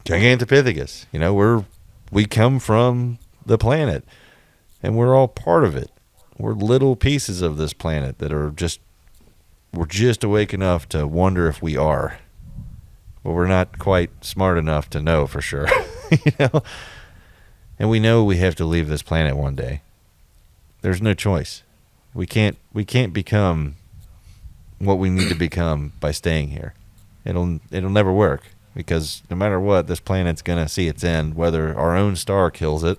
Gigantopithecus. We come from the planet, and we're all part of it. We're little pieces of this planet that we're just awake enough to wonder if we are, but we're not quite smart enough to know for sure. And we know we have to leave this planet one day. There's no choice. We can't become what we need to become by staying here. It'll never work. Because no matter what, this planet's going to see its end, whether our own star kills it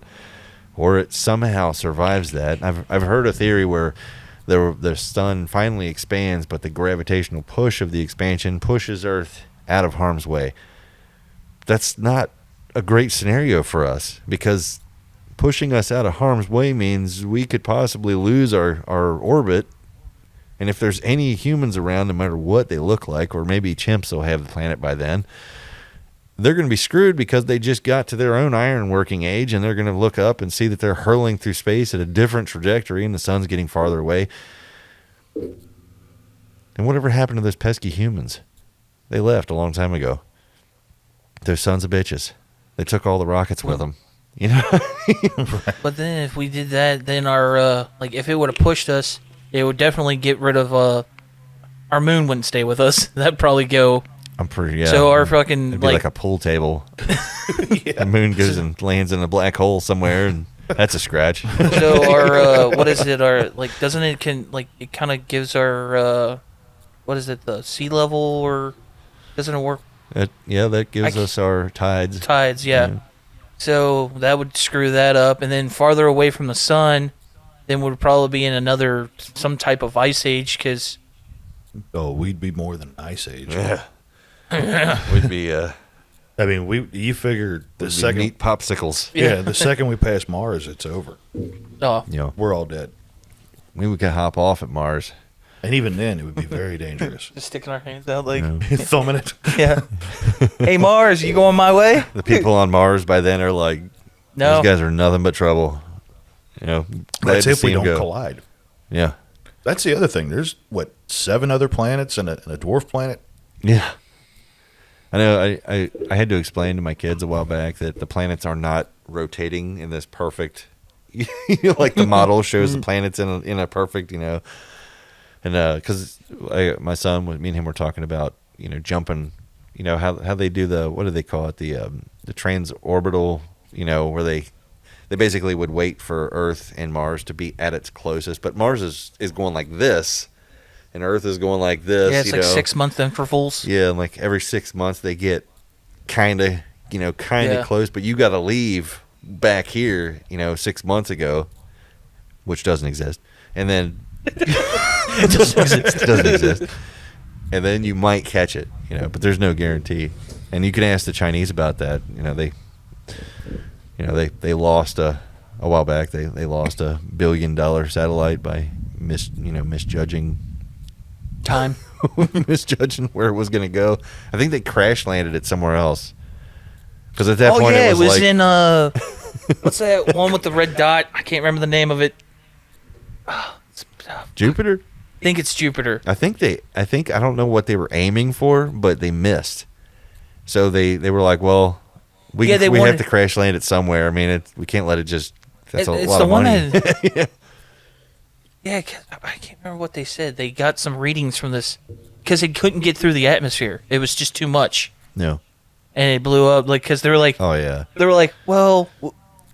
or it somehow survives that. I've heard a theory where the sun finally expands, but the gravitational push of the expansion pushes Earth out of harm's way. That's not a great scenario for us, because pushing us out of harm's way means we could possibly lose our orbit. And if there's any humans around, no matter what they look like, or maybe chimps will have the planet by then, they're going to be screwed because they just got to their own iron working age, and they're going to look up and see that they're hurling through space at a different trajectory and the sun's getting farther away. And whatever happened to those pesky humans? They left a long time ago. Those sons of bitches. They took all the rockets with them. But then if we did that, then our, if it would have pushed us, it would definitely get rid of, our moon wouldn't stay with us. That'd probably go. I'm pretty, yeah. So our fucking, it'd be like a pool table. The moon goes and lands in a black hole somewhere, and that's a scratch. So our, what is it, doesn't it, it kind of gives our, what is it, the sea level, or doesn't it work? That gives us our tides. Tides, yeah. So that would screw that up, and then farther away from the sun, then we'd probably be in some type of ice age, because... Oh, we'd be more than an ice age. Yeah. We'd be, I mean, you figure the second... meat popsicles. Yeah, the second we pass Mars, it's over. Oh. We're all dead. We could hop off at Mars. And even then, it would be very dangerous. Just sticking our hands out like, Thumbing it. yeah. Hey Mars, you going my way? The people on Mars by then are like, No. these guys are nothing but trouble. Glad That's to if see we 'em don't go. collide. Yeah. That's the other thing. There's, 7 other planets and a dwarf planet? Yeah. I know. I had to explain to my kids a while back that the planets are not rotating in this perfect, like the model shows the planets in a perfect, and because my son, me and him were talking about, jumping, how they do what do they call it, the transorbital, where they basically would wait for Earth and Mars to be at its closest, but Mars is going like this. And Earth is going like this. Yeah, it's like 6 month intervals. Yeah, and like every 6 months they get kind of close, but you got to leave back here, 6 months ago, which doesn't exist. And then it doesn't exist. And then you might catch it, but there's no guarantee. And you can ask the Chinese about that. They lost a while back. They lost $1 billion satellite by misjudging Time. misjudging where it was going to go. I think they crash landed it somewhere else. Because at that point, it it was like, in what's that one with the red dot? I can't remember the name of it. Jupiter. I think it's Jupiter. I think I don't know what they were aiming for, but they missed. So they were like, well, we have to crash land it somewhere. I mean, we can't let it just. That's a lot of money. Yeah. Yeah, I can't remember what they said. They got some readings from this because it couldn't get through the atmosphere. It was just too much. No. And it blew up because they were like, oh yeah, they were like, well,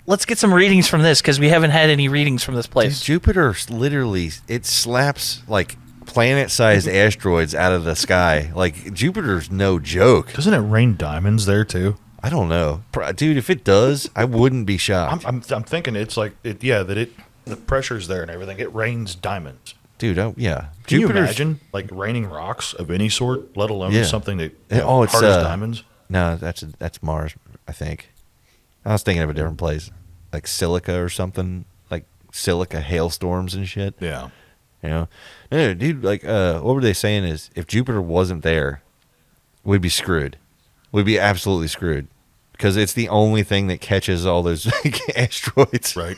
let's get some readings from this because we haven't had any readings from this place. Dude, Jupiter literally it slaps like planet-sized asteroids out of the sky. Like Jupiter's no joke. Doesn't it rain diamonds there too? I don't know, dude. If it does, I wouldn't be shocked. I'm thinking it's like the pressure's there and everything. It rains diamonds. Dude, yeah. Can you imagine like raining rocks of any sort, let alone something that it's hard as diamonds? No, that's Mars, I think. I was thinking of a different place, like silica or something, like silica hailstorms and shit. Yeah. No, dude. Like, what were they saying? Is if Jupiter wasn't there, we'd be screwed. We'd be absolutely screwed because it's the only thing that catches all those asteroids. Right.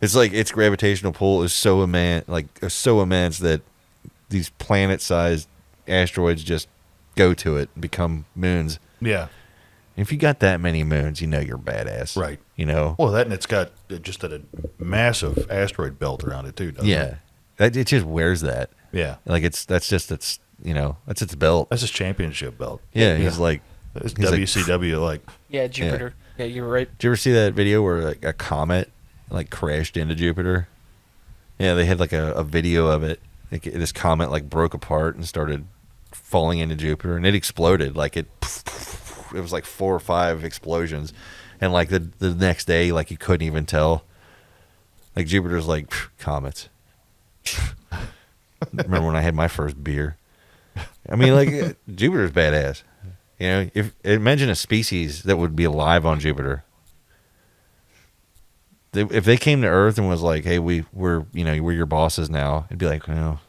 It's like its gravitational pull is so immense that these planet-sized asteroids just go to it and become moons. Yeah. If you got that many moons, you're badass. Right. Well, that and it's got just a massive asteroid belt around it too, doesn't it? It just wears that. Yeah. Like that's its belt. That's his championship belt. Yeah, he's like it's he's like, WCW like Yeah, Jupiter. Yeah, you're right. Did you ever see that video where like a comet like crashed into Jupiter? Yeah, they had like a video of it. Like, this comet like broke apart and started falling into Jupiter, and it exploded. Like it was like 4 or 5 explosions, and like the next day, like you couldn't even tell. Like Jupiter's like comets. Remember when I had my first beer? I mean, like Jupiter's badass. Imagine a species that would be alive on Jupiter. If they came to Earth and was like, "Hey, we're your bosses now," it'd be like, kind of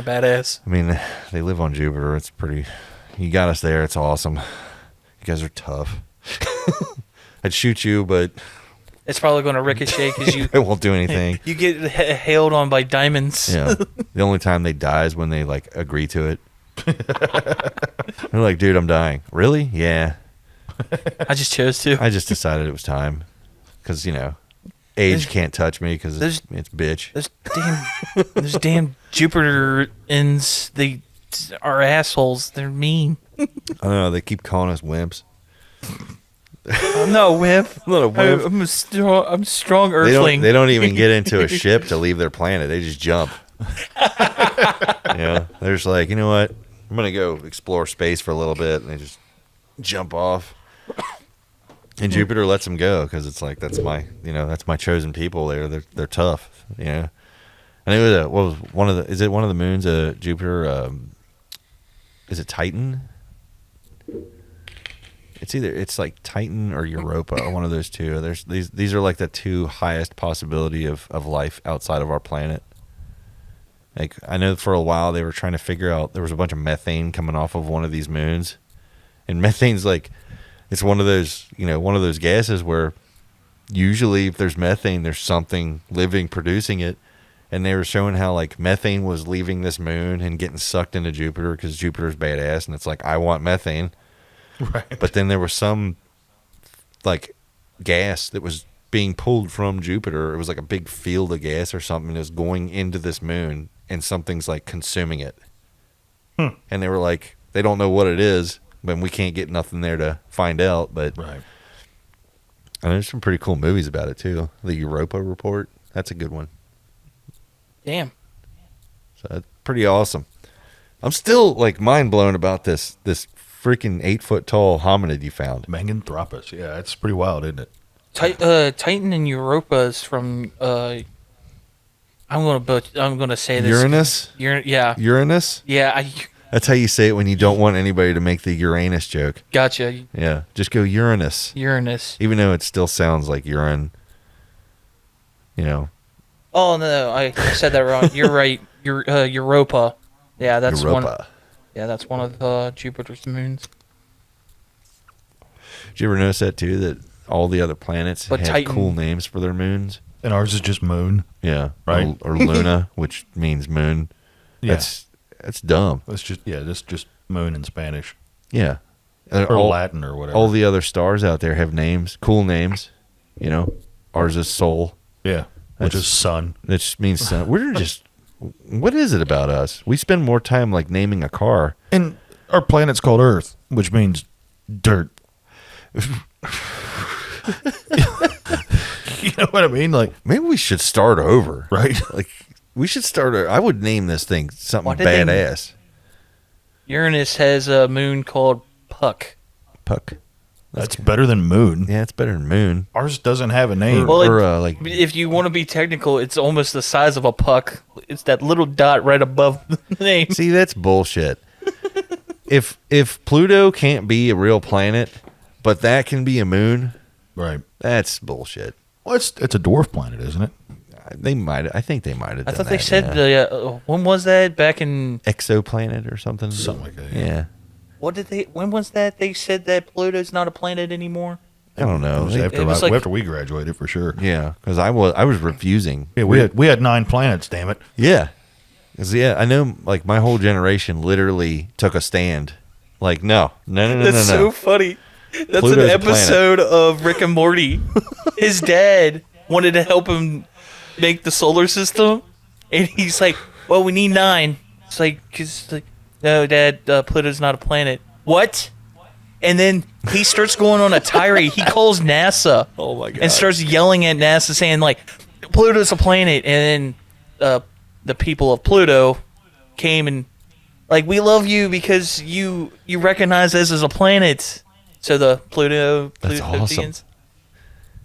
badass. I mean, they live on Jupiter. It's pretty. You got us there. It's awesome. You guys are tough. I'd shoot you, but it's probably going to ricochet because you. It won't do anything. You get hailed on by diamonds. Yeah. The only time they die is when they like agree to it. They're like, "Dude, I'm dying." Really? Yeah. I just chose to. I just decided it was time because age can't touch me because it's bitch. Those damn Jupiterans, they are assholes. They're mean. I don't know. They keep calling us wimps. I'm not a wimp. I'm not a wimp. I'm a strong earthling. They don't even get into a ship to leave their planet. They just jump. They're just like, you know what? I'm gonna go explore space for a little bit, and they just jump off. And Jupiter lets them go because it's like that's my chosen people. They're tough. And it was is it one of the moons of Jupiter? Is it Titan? It's like Titan or Europa, one of those two. There's these are like the 2 highest possibility of life outside of our planet. Like, I know for a while they were trying to figure out, there was a bunch of methane coming off of one of these moons. And methane's like, it's one of those, one of those gases where usually if there's methane, there's something living producing it. And they were showing how, like, methane was leaving this moon and getting sucked into Jupiter because Jupiter's badass. And it's like, I want methane. Right. But then there was some, like, gas that was being pulled from Jupiter. It was like a big field of gas or something. And it was going into this moon, and something's, like, consuming it. And they were like, they don't know what it is, but we can't get nothing there to find out. But Right. and there's some pretty cool movies about it, too. The Europa Report. That's a good one. Damn. So that's pretty awesome. I'm still, like, mind blown about this freaking 8-foot tall hominid you found. Mangan Thrappas. Yeah, it's pretty wild, isn't it? Titan and Europa is from I'm gonna say this. Uranus? Yeah. Uranus? Yeah, That's how you say it when you don't want anybody to make the Uranus joke. gotcha. Yeah, just go Uranus. Uranus. Even though it still sounds like urine. Oh no, I said that wrong. You're right. Europa. Yeah, that's one. Europa. Yeah, that's one of Jupiter's moons. Did you ever notice that too? That all the other planets But have Titan- cool names for their moons. And ours is just moon. Yeah, Right. Or Luna, which means moon. Yeah. That's dumb. That's just moon in Spanish. Yeah, Or all, Latin or whatever. all the other stars out there have names, cool names. Ours is Sol. yeah. Which That's- is sun. That just means sun. We're just. What is it about us? We spend more time like naming a car. And our planet's called Earth, which means dirt. You know what I mean? Like, Maybe we should start over. right? Like, we should start. I would name this thing something Why did they- badass. Uranus has a moon called Puck. Puck. That's better than moon. Yeah, it's better than moon. Ours doesn't have a name. Well, Or like, If you want to be technical, it's almost the size of a puck. It's that little dot right above the name. see, that's bullshit. If Pluto can't be a real planet, but that can be a moon, Right. that's bullshit. Well, it's a dwarf planet, isn't it? They might. I think they might have. I done thought they that, said yeah. when was that? Back in Exoplanet or something. Something like that, Yeah. what did they? When was that? They said that Pluto's not a planet anymore. I don't know. It was after, it was like- after we graduated, for sure. Yeah, because I was refusing. Yeah, we had 9 planets, damn it. Yeah. 'Cause, yeah, I know, like, my whole generation literally took a stand. Like, no. That's so funny. That's Pluto's an a planet. episode of Rick and Morty. His dad wanted to help him make the solar system, and he's like, "Well, we need 9." It's like, no, Dad, Pluto's not a planet. What? And then he starts going on a tirade. He calls NASA. Oh, my God. And starts yelling at NASA, saying like, "Pluto's a planet." And then the people of Pluto came and like, "We love you because you recognize us as a planet." So the That's awesome. Plutonians.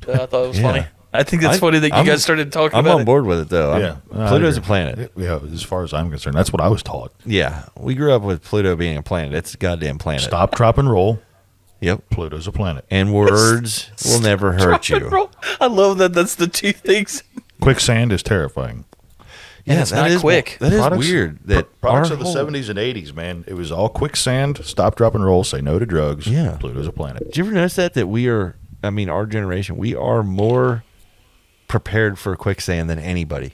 So I thought it was Yeah. funny. I think it's funny that you guys started talking I'm about on it. board with it, though. Yeah. I Pluto's a agree. planet. Yeah, as far as I'm concerned, that's what I was taught. Yeah. We grew up with Pluto being a planet. It's a goddamn planet. Stop, drop, and roll. Yep. Pluto's a planet. And words will never hurt Drop and you. roll. I love that. That's the two things. Quicksand is terrifying. Yeah, it's that not is- quick. That is Products- weird. That Products our of the whole- 70s and 80s, man. It was all quicksand, stop, drop, and roll, say no to drugs. Yeah. Pluto's a planet. Did you ever notice that we are, our generation, we are more prepared for quicksand than anybody.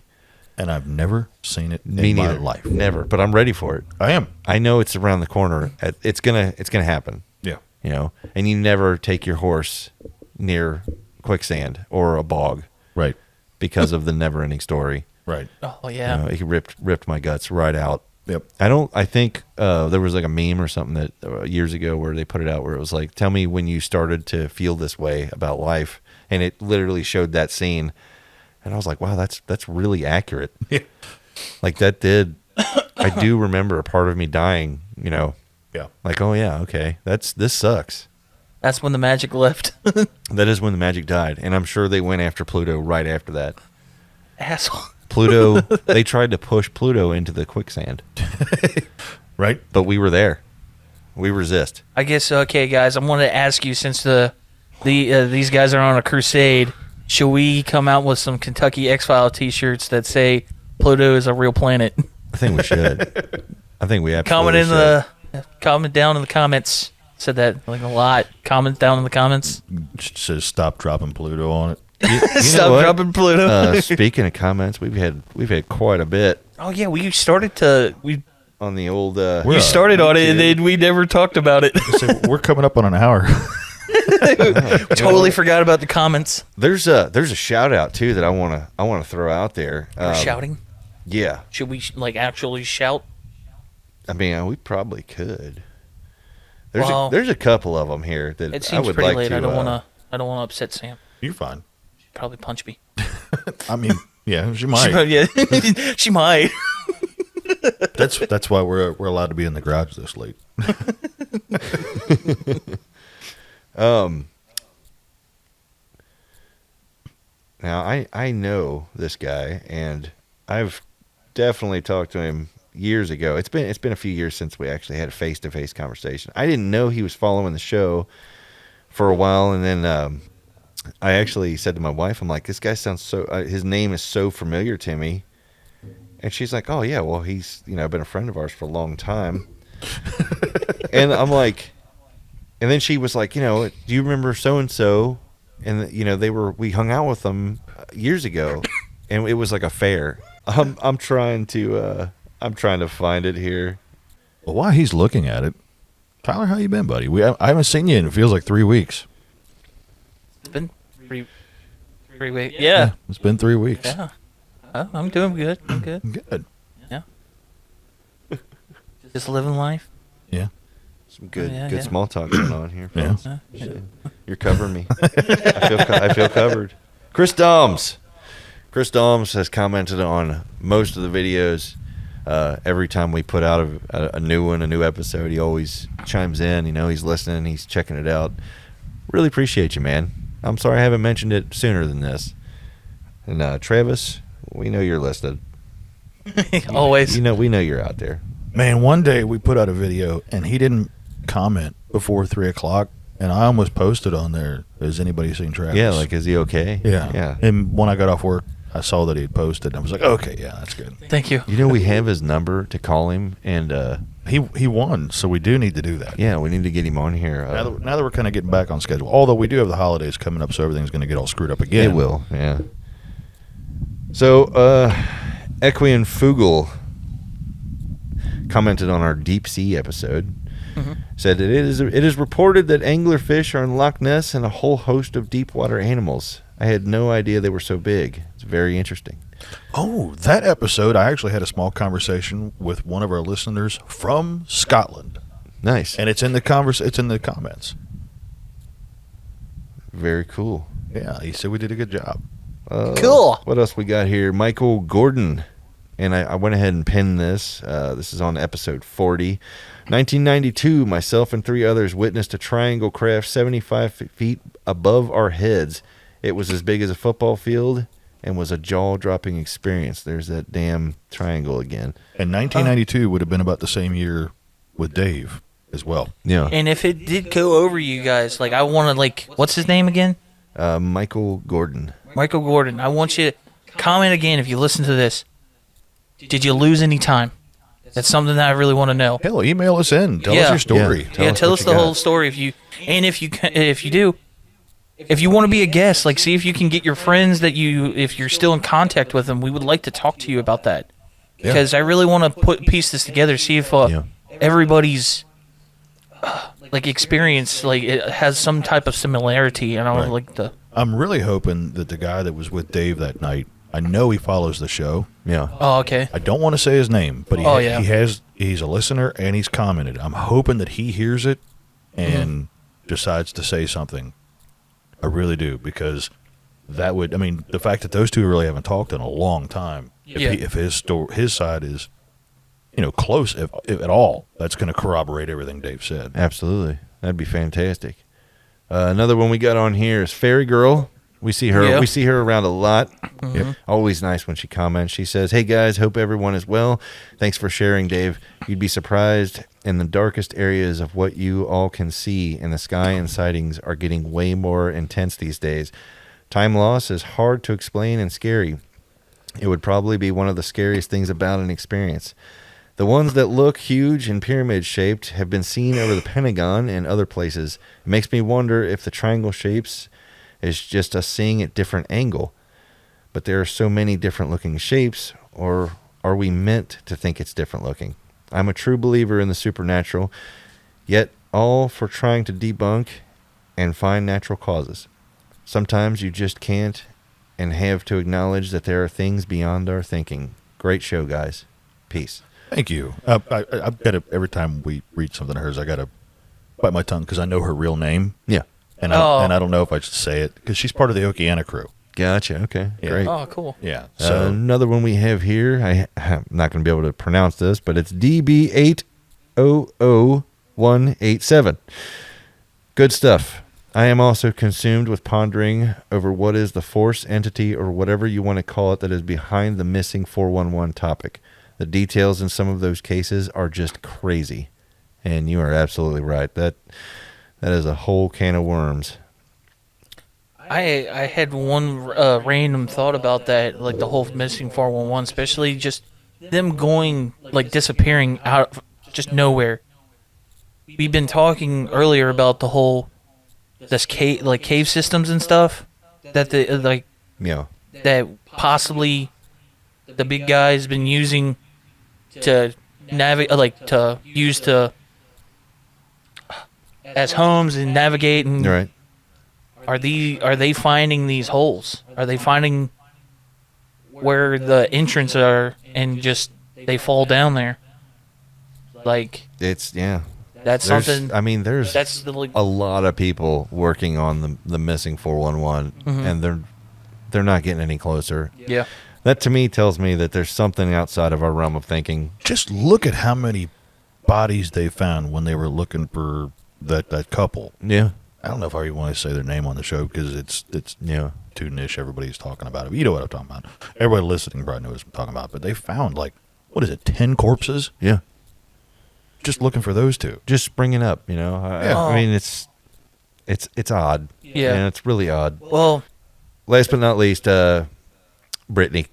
And I've never seen it Me in my neither. life. Never. But I'm ready for it. I am. I know it's around the corner. It's gonna happen. Yeah. And you never take your horse near quicksand or a bog Right. because of the never-ending story. Right. Oh yeah. It ripped my guts right out. Yep. I think there was like a meme or something that years ago where they put it out where it was like, tell me when you started to feel this way about life. And it literally showed that scene. And I was like, wow, that's really accurate. Yeah. Like that did, I do remember a part of me dying, Yeah. like, oh yeah, okay, this sucks. That's when the magic left. That is when the magic died. And I'm sure they went after Pluto right after that. Asshole. Pluto, they tried to push Pluto into the quicksand, Right. but we were there. We resist. I guess okay, guys. I wanted to ask you since these guys are on a crusade. Should we come out with some Kentucky X-File T-shirts that say Pluto is a real planet? I think we should. I think we absolutely Comment down in the comments. Said that like a lot. Comment down in the comments. It says stop dropping Pluto on it. You know Stop what? dropping Pluto. Speaking of comments, we've had quite a bit Oh yeah, we on the old. we started on it and then we never talked about it. So we're coming up on an hour. Totally forgot about the comments. There's a shout out too that I wanna throw out there. We're shouting. Yeah, Should we like actually shout? I mean we probably could. Well, There's a couple of them here that It I seems would pretty like late. to. I don't wanna upset Sam. You're fine. She'd probably punch me. I mean, yeah, she might. Yeah, she might. That's why we're allowed to be in the garage this late. Now I know this guy, and I've definitely talked to him years ago. It's been a few years since we actually had a face-to-face conversation. I didn't know he was following the show for a while, and then I actually said to my wife, I'm like, this guy sounds so his name is so familiar to me. And she's like, oh yeah, well he's been a friend of ours for a long time. And I'm like, and then she was like, do you remember so and so? And we hung out with them years ago, and it was like a fair. I'm trying to find it here. Well, while he's looking at it, Tyler, how you been, buddy? I haven't seen you in it feels like 3 weeks. It's been 3 weeks. Yeah. It's been 3 weeks. Yeah. Oh, I'm doing good. I'm good. Good. Yeah. Just living life. Yeah. Some good Yeah. small talk going on here. Yeah. Folks. You're covering me. I feel covered. Chris Doms has commented on most of the videos. Every time we put out a new one, a new episode, he always chimes in. He's listening, he's checking it out. Really appreciate you, man. I'm sorry I haven't mentioned it sooner than this. And Travis, we know you're listening. Always. We know you're out there. Man, one day we put out a video and he didn't comment before 3 o'clock, and I almost posted on there, has anybody seen Travis? Yeah, like, is he okay? Yeah. Yeah. And when I got off work, I saw that he had posted, and I was like, okay, yeah, that's good. Thank you. We have his number to call him, and He won, so we do need to do that. yeah, we need to get him on here. Now that we're kind of getting back on schedule, although we do have the holidays coming up, so everything's going to get all screwed up again. It will, yeah. So, Equian Fugel commented on our deep sea episode. Said it is reported that anglerfish are in Loch Ness and a whole host of deep water animals. I had no idea they were so big. It's very interesting. Oh, that episode, I actually had a small conversation with one of our listeners from Scotland, Nice. and it's in the comments. Very cool. Yeah, he said we did a good job. Cool. What else we got here? Michael Gordon. And I went ahead and pinned this. This is on episode 40. 1992, myself and 3 others witnessed a triangle craft 75 feet above our heads. It was as big as a football field and was a jaw-dropping experience. There's that damn triangle again. And 1992 would have been about the same year with Dave as well. Yeah. And if it did go over you guys, like I want to what's his name again? Michael Gordon. Michael Gordon. I want you to comment again if you listen to this. Did you lose any time? That's something that I really want to know. Hell, email us in. Tell us your story. Yeah. Tell what us you the got. whole story if you do. If you want to be a guest, see if you can get your friends if you're still in contact with them, we would like to talk to you about that. Because I really want to piece this together, see if everybody's experience it has some type of similarity, and I would like to. I'm really hoping that the guy that was with Dave that night, I know he follows the show. Yeah. Oh, okay. I don't want to say his name, but he's a listener and he's commented. I'm hoping that he hears it and decides to say something. I really do, because that would, the fact that those two really haven't talked in a long time, if his side is, close, if at all, that's going to corroborate everything Dave said. Absolutely. That'd be fantastic. Another one we got on here is Fairy Girl. We see her. Yeah. We see her around a lot. Yep. Always nice when she comments. She says, "Hey guys, hope everyone is well. Thanks for sharing, Dave. You'd be surprised in the darkest areas of what you all can see, and the sky and sightings are getting way more intense these days. Time loss is hard to explain and scary. It would probably be one of the scariest things about an experience. The ones that look huge and pyramid-shaped have been seen over the Pentagon and other places. It makes me wonder if the triangle shapes is just us seeing at different angle. But there are so many different looking shapes, or are we meant to think it's different looking? I'm a true believer in the supernatural, yet all for trying to debunk and find natural causes. Sometimes you just can't and have to acknowledge that there are things beyond our thinking. Great show, guys. Peace. Thank you. I've got to, every time we read something of hers, I got to bite my tongue because I know her real name. Yeah. And I don't know if I should say it because she's part of the Okeana crew. Gotcha. Okay. Yeah. Great. Oh, cool. Yeah. So Another one we have here, I'm not going to be able to pronounce this, but it's DB800187. Good stuff. I am also consumed with pondering over what is the force, entity, or whatever you want to call it that is behind the missing 411 topic. The details in some of those cases are just crazy. And you are absolutely right. That is a whole can of worms. I had one random thought about that, like the whole missing 411, especially just them going, like disappearing out of just nowhere. We've been talking earlier about the whole cave systems and stuff that that possibly the big guy's been using to navigate, to use to as homes and navigate. And Right. are they finding these holes? Are they finding where the entrance are and just they fall down there? Like It's, yeah. that's something. I mean, there's That's the, a lot of people working on the missing 411, and they're not getting any closer. yeah. That to me tells me that there's something outside of our realm of thinking. just look at how many bodies they found when they were looking for that couple. Yeah. I don't know if I even want to say their name on the show because it's too niche. Everybody's talking about it. But you know what I'm talking about. Everybody listening probably knows what I'm talking about. But they found 10 corpses? Yeah. Just looking for those two. Just springing up, you know. I mean, it's odd. Yeah. And it's really odd. Well, Last but not least, Brittany.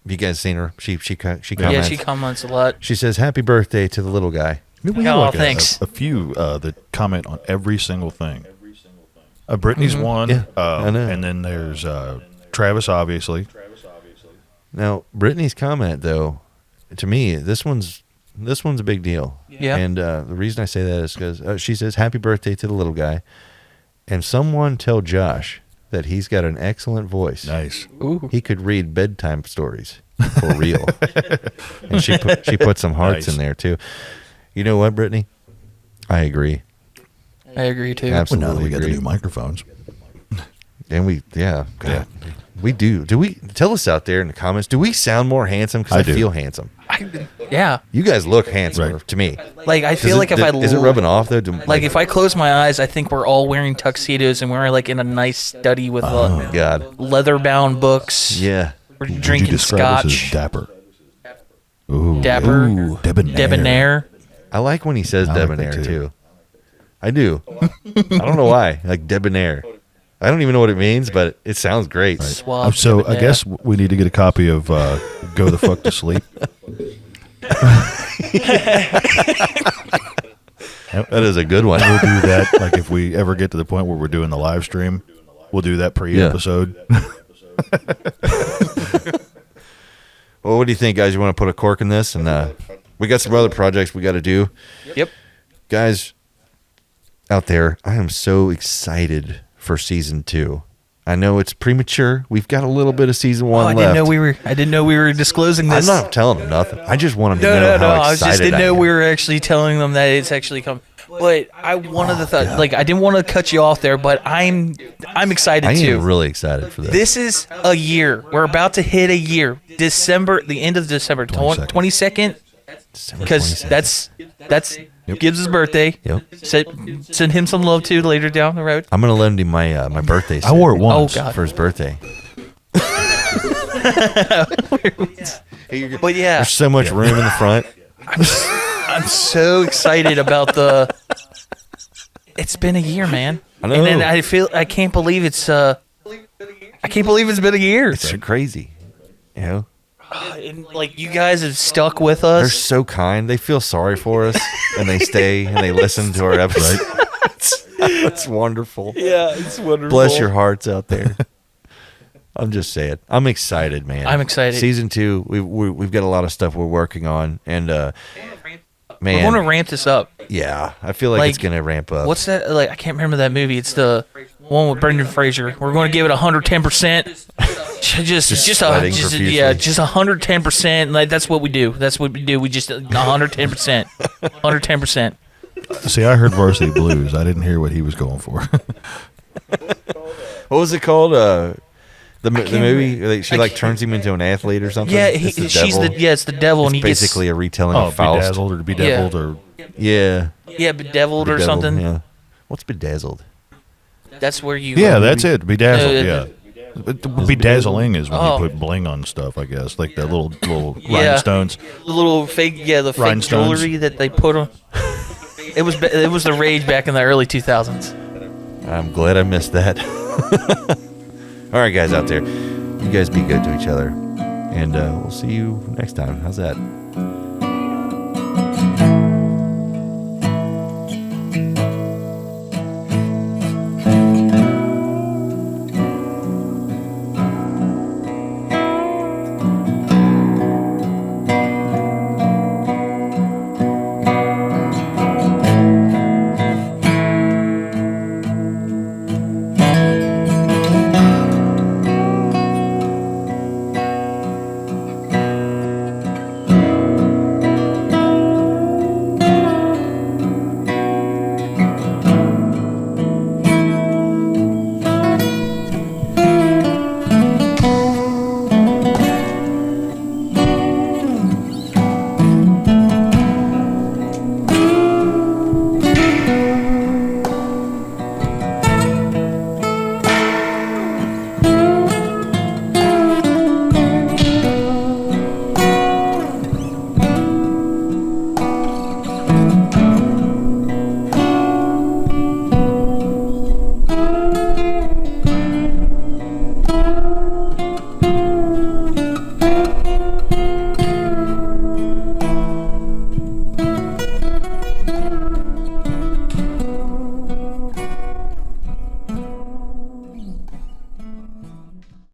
Have you guys seen her? She comments. yeah, she comments a lot. She says, "Happy birthday to the little guy." I mean, we Oh, have thanks. a few that comment on every single thing. Brittany's one. Yeah, I know. And then there's Travis, obviously. Now, Brittany's comment, though, to me, this one's a big deal. Yeah. And the reason I say that is because she says, "Happy birthday to the little guy," and someone tell Josh that he's got an excellent voice. Nice. Ooh. He could read bedtime stories for real. And she put some hearts Nice. in there too. You know what, Brittany? I agree. I agree too. Well, Absolutely now that we got the agree. new microphones. And we do. Do we tell us out there in the comments? Do we sound more handsome? Because I I do. feel handsome. Yeah. You guys look handsomer Right. to me. Like I feel like if I is it rubbing off though? like if I close my eyes, I think we're all wearing tuxedos and we're like in a nice study with God, leather-bound books. yeah. We're Would you drinking describe us as scotch. dapper? Ooh. Dapper. Ooh, debonair. Debonair. I like when he says I like debonair that, too. I do. I don't know why. Like debonair. I don't even know what it means, but it sounds great. Suave So I debonair. guess we need to get a copy of Go the Fuck to Sleep. That is a good one. We'll do that. Like if we ever get to the point where we're doing the live stream, we'll do that pre-episode. Well, what do you think, guys? You want to put a cork in this? And we got some other projects we got to do. Yep. Guys out there, I am so excited for season 2. I know it's premature. We've got a little bit of season 1 Oh, I left. didn't know we were disclosing I'm this. not telling them nothing. I just want them to No, know how I excited just didn't I know am. we were actually telling them that it's actually coming. But I wanted to I didn't want to cut you off there, but I'm excited I too. am really excited for this. This is a year. We're about to hit a year. December, the end of December, 22nd, December because 22nd. that's Gibbs' birthday. Yep. Send him some love too later down the road. I'm gonna lend him my my birthday. I wore it suit once. Oh, God. for his birthday. But yeah, There's so much room in the front. I'm so excited about the. It's been a year, man. I know. And then I can't believe it's. I can't believe it's been a year. It's crazy. You know, And, like, you guys have stuck with they're us. so kind. They feel sorry for us, and they stay and they listen to our episodes. It's wonderful. Yeah, it's wonderful. Bless your hearts out there. I'm just saying. I'm excited, man. I'm excited. Season 2, we've got a lot of stuff we're working on, and man, We're going to ramp this up. yeah, I feel like it's gonna ramp up. What's that? Like, I can't remember that movie. It's the one with Brendan Fraser. We're going to give it 110%. Just sweating profusely. yeah, just 110%. Like, that's what we do. That's what we do. We just 110%, 110%. See, I heard Varsity Blues. I didn't hear what he was going for. What was it called? The movie. She like turns him into an athlete or something. Yeah, It's the she's devil. it's the devil, It's and he basically a retelling of Faust. Bedazzled or Bedeviled or Yeah, gets bedeviled or Bedeviled, something. Yeah. What's bedazzled? That's where you. yeah, that's it. Bedazzled. Uh, Yeah, bedazzling is when Oh. you put bling on stuff. I guess like the little Yeah. rhinestones. The little fake, the fake Rhinestones. jewelry that they put on. It was the rage back in the early 2000s. I'm glad I missed that. All right, guys out there, you guys be good to each other, and we'll see you next time. How's that?